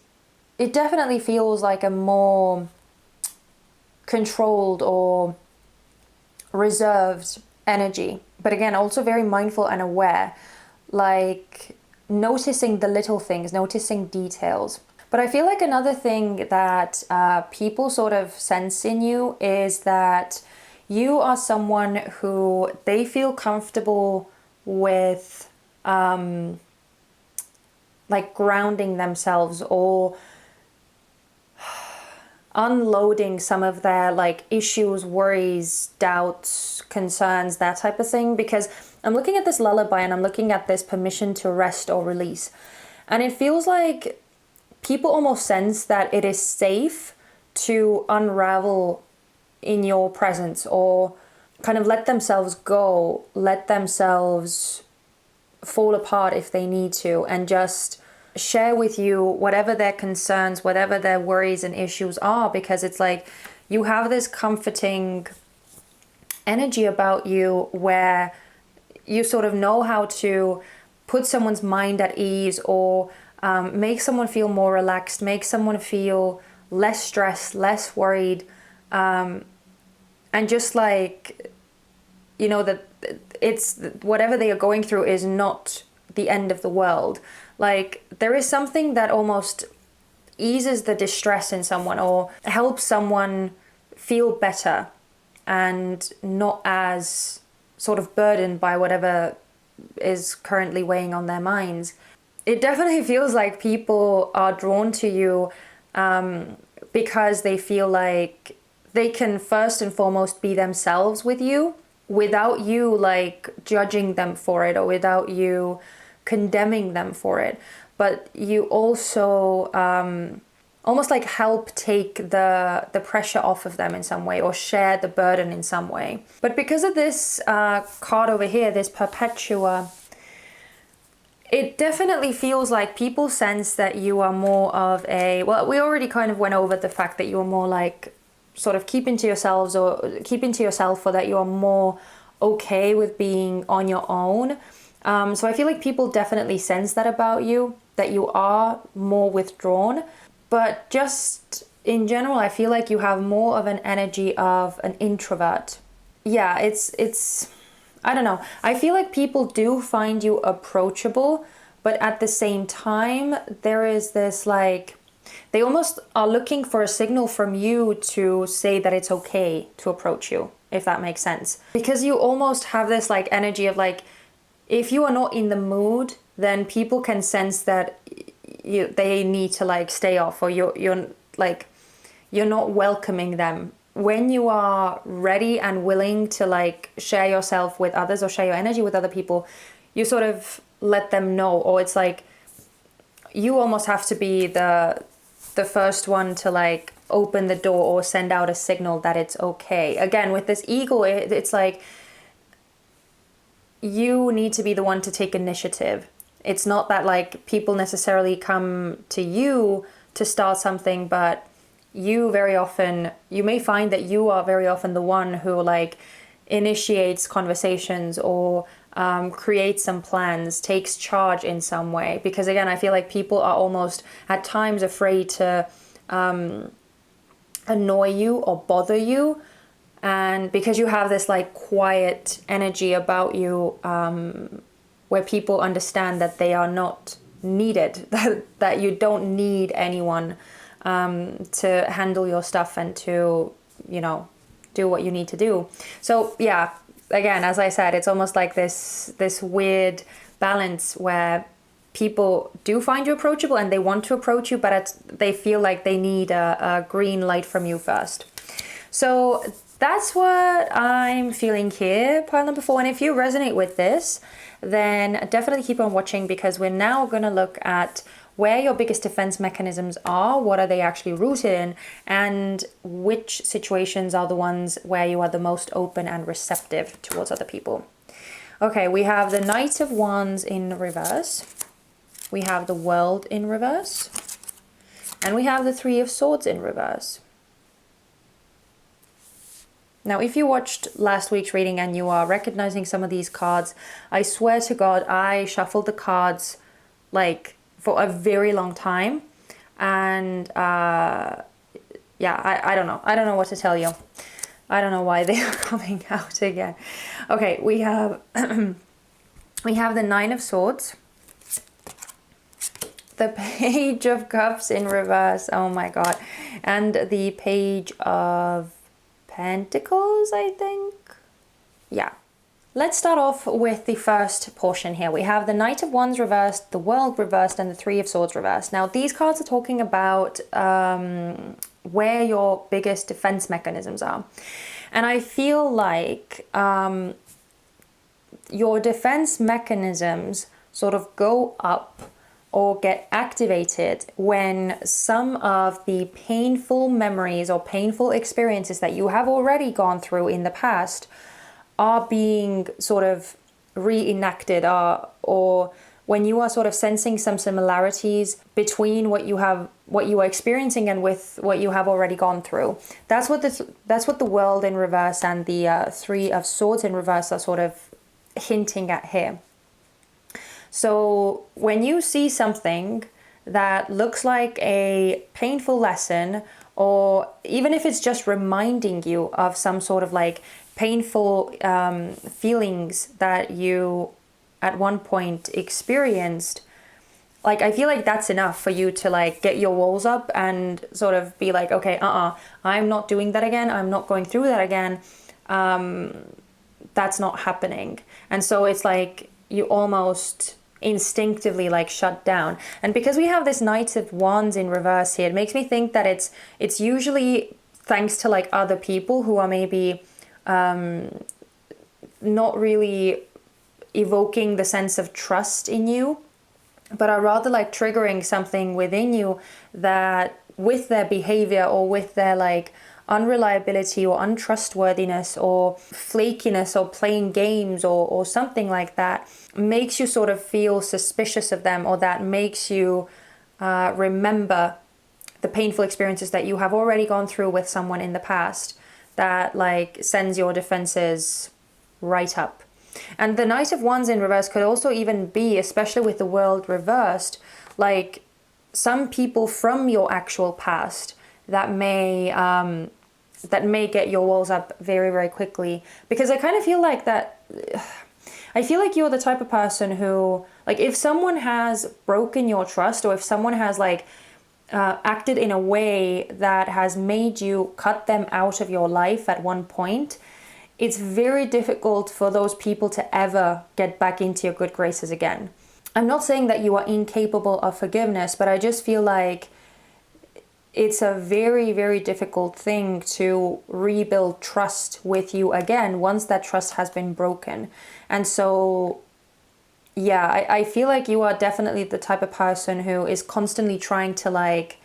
it definitely feels like a more controlled or reserved energy. But again, also very mindful and aware, like noticing the little things, noticing details. But I feel like another thing that people sort of sense in you is that you are someone who they feel comfortable with like grounding themselves, or unloading some of their like issues, worries, doubts, concerns, that type of thing. Because I'm looking at this lullaby and I'm looking at this permission to rest or release. And it feels like people almost sense that it is safe to unravel in your presence, or kind of let themselves go, let themselves fall apart if they need to, and just share with you whatever their concerns, whatever their worries and issues are. Because it's like you have this comforting energy about you where you sort of know how to put someone's mind at ease, or make someone feel more relaxed, make someone feel less stressed, less worried, and just like, you know, that it's whatever they are going through is not the end of the world. Like there is something that almost eases the distress in someone, or helps someone feel better and not as sort of burdened by whatever is currently weighing on their minds. It definitely feels like people are drawn to you because they feel like they can first and foremost be themselves with you without you like judging them for it or without you condemning them for it. But you also almost like help take the pressure off of them in some way or share the burden in some way. But because of this card over here, this Perpetua, it definitely feels like people sense that you are more of a, well, we already kind of went over the fact that you are more like sort of keeping to yourself, or that you are more okay with being on your own. So I feel like people definitely sense that about you, that you are more withdrawn. But just in general, I feel like you have more of an energy of an introvert. Yeah, it's I don't know. I feel like people do find you approachable, but at the same time, there is this like, they almost are looking for a signal from you to say that it's okay to approach you, if that makes sense. Because you almost have this like energy of like, if you are not in the mood, then people can sense that they need to like stay off, or you're not welcoming them. When you are ready and willing to like share yourself with others or share your energy with other people, you sort of let them know, or it's like you almost have to be the first one to like open the door or send out a signal that it's okay. Again, with this ego, it's like you need to be the one to take initiative. It's not that like people necessarily come to you to start something, but you may find that you are very often the one who like initiates conversations or creates some plans, takes charge in some way. Because again, I feel like people are almost at times afraid to annoy you or bother you. And because you have this like quiet energy about you, where people understand that they are not needed, that you don't need anyone to handle your stuff and to, do what you need to do. So yeah, again, as I said, it's almost like this weird balance where people do find you approachable and they want to approach you, but they feel like they need a green light from you first. So that's what I'm feeling here, pile number 4. And if you resonate with this, then definitely keep on watching, because we're now going to look at where your biggest defense mechanisms are, what are they actually rooted in, and which situations are the ones where you are the most open and receptive towards other people. Okay, we have the Knight of Wands in reverse. We have the World in reverse. And we have the Three of Swords in reverse. Now, if you watched last week's reading and you are recognizing some of these cards, I swear to God, I shuffled the cards like for a very long time. And yeah, I don't know. I don't know what to tell you. I don't know why they are coming out again. Okay, we have we have the Nine of Swords, the Page of Cups in reverse. Oh my God. And the Page of Pentacles, I think. Yeah. Let's start off with the first portion here. We have the Knight of Wands reversed, the World reversed, and the Three of Swords reversed. Now, these cards are talking about where your biggest defense mechanisms are. And I feel like your defense mechanisms sort of go up or get activated when some of the painful memories or painful experiences that you have already gone through in the past are being sort of reenacted, or when you are sort of sensing some similarities between what you are experiencing and with what you have already gone through. That's what the World in reverse and the Three of Swords in reverse are sort of hinting at here. So when you see something that looks like a painful lesson, or even if it's just reminding you of some sort of like painful feelings that you at one point experienced, like I feel like that's enough for you to like get your walls up and sort of be like, okay, I'm not doing that again. I'm not going through that again. that's not happening. And so it's like you almost instinctively like shut down. And because we have this Knight of Wands in reverse here, it makes me think that it's usually thanks to like other people who are maybe not really evoking the sense of trust in you, but are rather like triggering something within you that with their behavior or with their like unreliability or untrustworthiness or flakiness or playing games or something like that makes you sort of feel suspicious of them, or that makes you remember the painful experiences that you have already gone through with someone in the past, that like sends your defenses right up. And the Knight of Wands in reverse could also even be, especially with the World reversed, like some people from your actual past that may get your walls up very, very quickly. Because I kind of feel like that, I feel like you're the type of person who, like, if someone has broken your trust, or if someone has like acted in a way that has made you cut them out of your life at one point, it's very difficult for those people to ever get back into your good graces again. I'm not saying that you are incapable of forgiveness, but I just feel like it's a very, very difficult thing to rebuild trust with you again once that trust has been broken. And so, yeah, I feel like you are definitely the type of person who is constantly trying to like,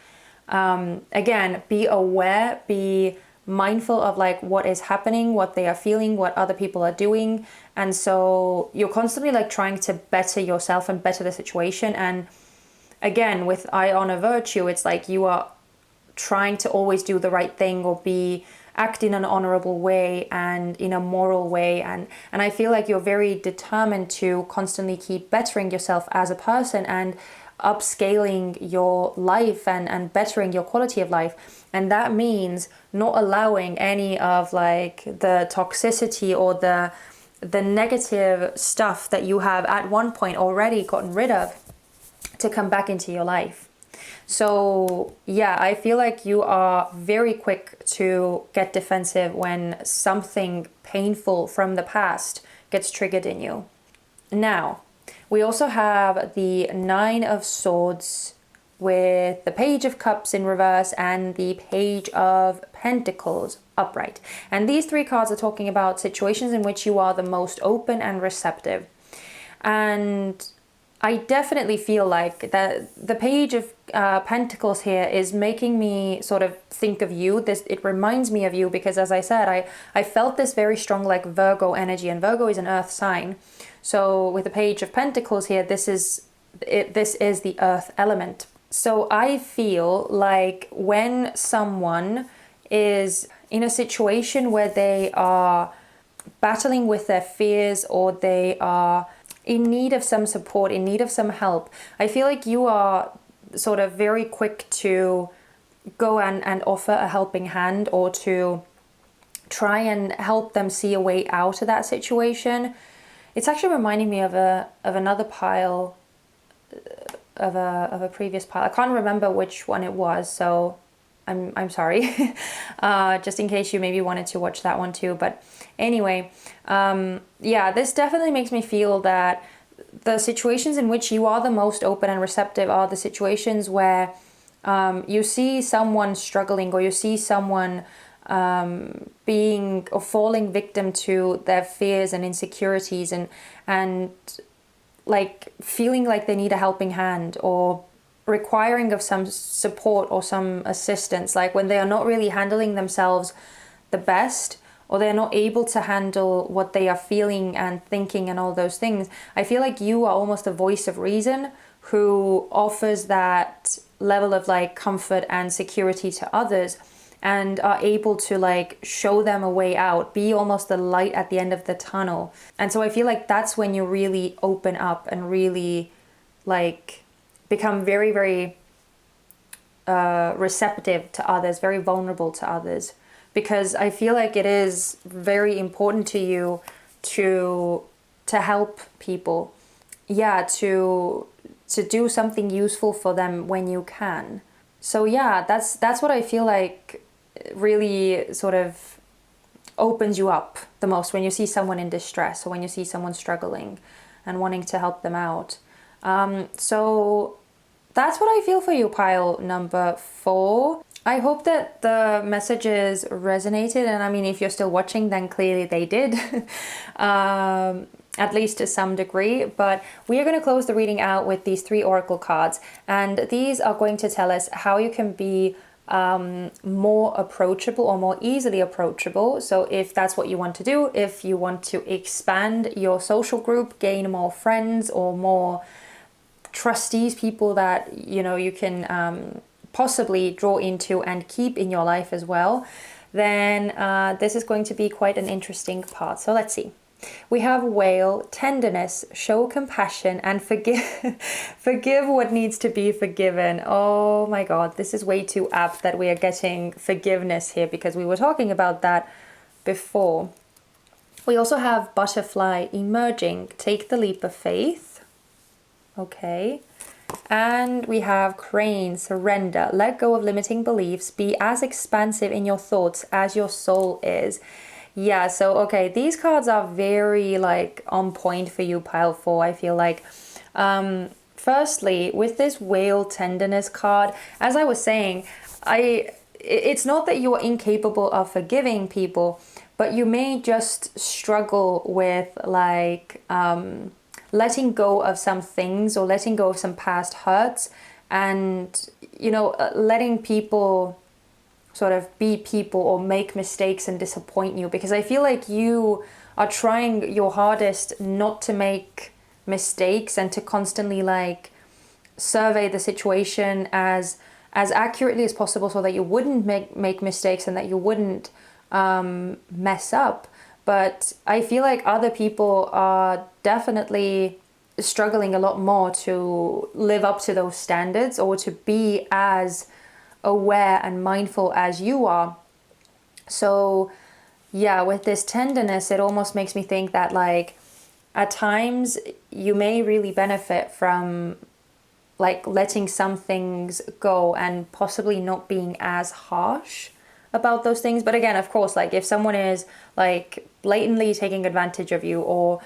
again, be aware, be mindful of like what is happening, what they are feeling, what other people are doing. And so you're constantly like trying to better yourself and better the situation. And again, with I honor virtue, it's like you are trying to always do the right thing or act in an honorable way and in a moral way. And I feel like you're very determined to constantly keep bettering yourself as a person and upscaling your life and bettering your quality of life. And that means not allowing any of like the toxicity or the negative stuff that you have at one point already gotten rid of to come back into your life. So yeah, I feel like you are very quick to get defensive when something painful from the past gets triggered in you. Now, we also have the Nine of Swords with the Page of Cups in reverse and the Page of Pentacles upright. And these three cards are talking about situations in which you are the most open and receptive. And I definitely feel like that the Page of Pentacles here is making me sort of think of you. It reminds me of you because, as I said, I felt this very strong like Virgo energy, and Virgo is an earth sign. So with the Page of Pentacles here, this is the earth element. So I feel like when someone is in a situation where they are battling with their fears, or they are in need of some support, in need of some help, I feel like you are sort of very quick to go and offer a helping hand, or to try and help them see a way out of that situation. It's actually reminding me of another pile, of a previous pile. I can't remember which one it was, so I'm sorry. Just in case you maybe wanted to watch that one too. But anyway, yeah, this definitely makes me feel that the situations in which you are the most open and receptive are the situations where you see someone struggling, or you see someone being or falling victim to their fears and insecurities, and like feeling like they need a helping hand, or requiring of some support or some assistance, like when they are not really handling themselves the best, or they're not able to handle what they are feeling and thinking and all those things. I feel like you are almost a voice of reason who offers that level of like comfort and security to others, and are able to like show them a way out, be almost the light at the end of the tunnel. And so I feel like that's when you really open up and really like become very, very receptive to others, very vulnerable to others. Because I feel like it is very important to you to help people. Yeah, to do something useful for them when you can. So yeah, that's what I feel like really sort of opens you up the most, when you see someone in distress or when you see someone struggling and wanting to help them out. So that's what I feel for you, pile number 4. I hope that the messages resonated, and I mean, if you're still watching, then clearly they did, at least to some degree. But we are going to close the reading out with these 3 oracle cards, and these are going to tell us how you can be more approachable or more easily approachable. So if that's what you want to do, if you want to expand your social group, gain more friends or more trustees, people that you can possibly draw into and keep in your life as well, then this is going to be quite an interesting part. So let's see. We have whale, tenderness, show compassion, and forgive forgive what needs to be forgiven. Oh my god, this is way too apt that we are getting forgiveness here, because we were talking about that before. We also have butterfly, emerging, take the leap of faith. Okay. And we have crane, surrender, let go of limiting beliefs, be as expansive in your thoughts as your soul is. Yeah, so okay, these cards are very like on point for you, pile 4. I feel like firstly, with this whale tenderness card, as I was saying, it's not that you're incapable of forgiving people, but you may just struggle with like letting go of some things, or letting go of some past hurts, and letting people sort of be people or make mistakes and disappoint you, because I feel like you are trying your hardest not to make mistakes and to constantly like survey the situation as accurately as possible, so that you wouldn't make mistakes and that you wouldn't mess up. But I feel like other people are definitely struggling a lot more to live up to those standards, or to be as aware and mindful as you are. So yeah, with this tenderness, it almost makes me think that like at times you may really benefit from like letting some things go and possibly not being as harsh about those things. But again, of course, like if someone is like blatantly taking advantage of you, or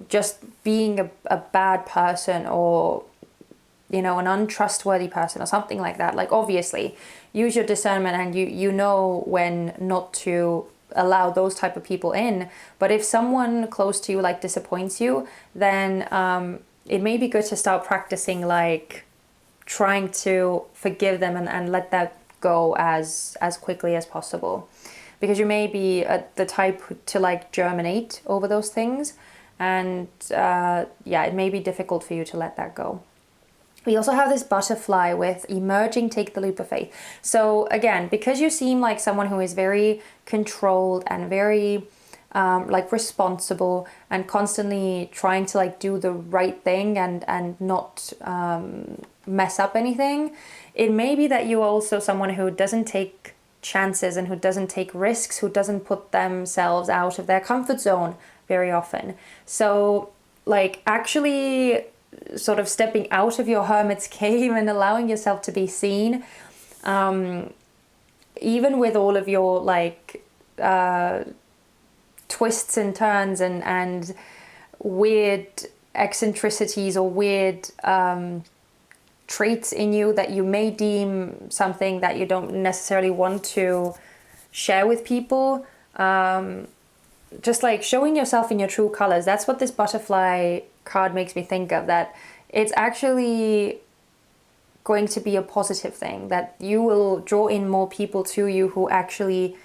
just being a bad person, or an untrustworthy person or something like that, like obviously use your discernment, and you know when not to allow those type of people in. But if someone close to you like disappoints you, then it may be good to start practicing like trying to forgive them and let that go as quickly as possible, because you may be the type to like germinate over those things, and yeah, it may be difficult for you to let that go. We also have this butterfly with emerging, take the leap of faith. So again, because you seem like someone who is very controlled and very like responsible, and constantly trying to like do the right thing and not mess up anything, it may be that you're also someone who doesn't take chances and who doesn't take risks, who doesn't put themselves out of their comfort zone very often. So like actually sort of stepping out of your hermit's cave and allowing yourself to be seen, even with all of your like twists and turns and weird eccentricities or weird traits in you that you may deem something that you don't necessarily want to share with people. Just like showing yourself in your true colors. That's what this butterfly card makes me think of, that it's actually going to be a positive thing, that you will draw in more people to you who actually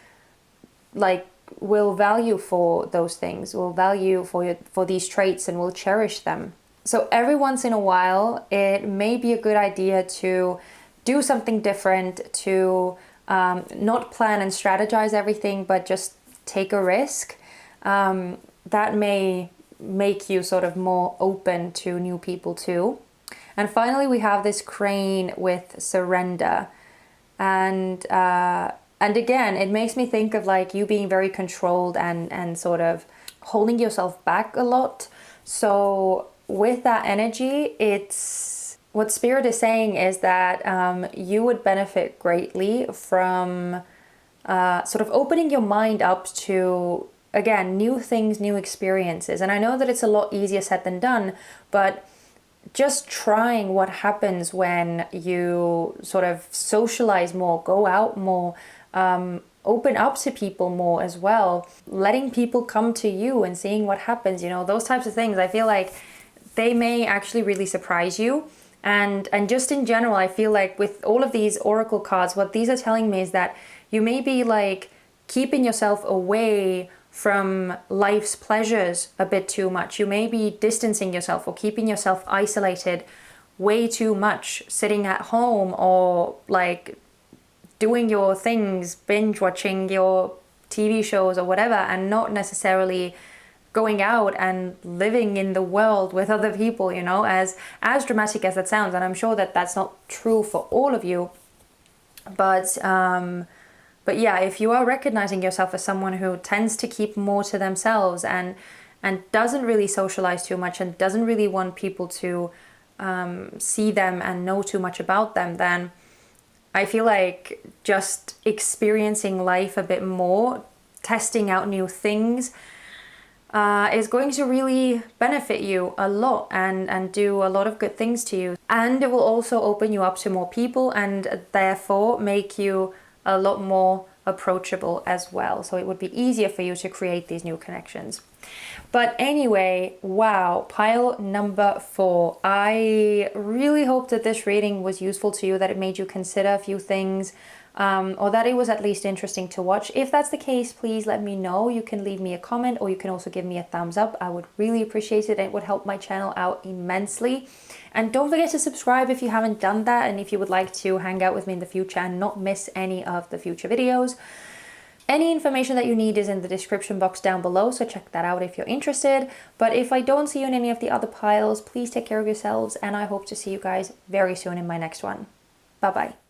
like will value for those things, will value for these traits, and will cherish them. So every once in a while it may be a good idea to do something different, to not plan and strategize everything, but just take a risk. That may make you sort of more open to new people too. And finally, we have this crane with surrender. And again, it makes me think of like you being very controlled and sort of holding yourself back a lot. So with that energy, it's what Spirit is saying is that you would benefit greatly from sort of opening your mind up to, again, new things, new experiences. And I know that it's a lot easier said than done, but just trying what happens when you sort of socialize more, go out more, open up to people more as well, letting people come to you and seeing what happens, you know, those types of things. I feel like they may actually really surprise you. And just in general, I feel like with all of these oracle cards, what these are telling me is that you may be like keeping yourself away from life's pleasures a bit too much. You may be distancing yourself or keeping yourself isolated way too much, sitting at home or like doing your things, binge watching your TV shows or whatever, and not necessarily going out and living in the world with other people, you know, as dramatic as that sounds. And I'm sure that that's not true for all of you, but yeah, if you are recognizing yourself as someone who tends to keep more to themselves and doesn't really socialize too much and doesn't really want people to see them and know too much about them, then I feel like just experiencing life a bit more, testing out new things, is going to really benefit you a lot and do a lot of good things to you. And it will also open you up to more people and therefore make you a lot more approachable as well. So it would be easier for you to create these new connections. But anyway, wow, pile number 4. I really hope that this reading was useful to you, that it made you consider a few things, or that it was at least interesting to watch. If that's the case, please let me know. You can leave me a comment or you can also give me a thumbs up. I would really appreciate it. It would help my channel out immensely. And don't forget to subscribe if you haven't done that and if you would like to hang out with me in the future and not miss any of the future videos. Any information that you need is in the description box down below, so check that out if you're interested. But if I don't see you in any of the other piles, please take care of yourselves and I hope to see you guys very soon in my next one. Bye bye.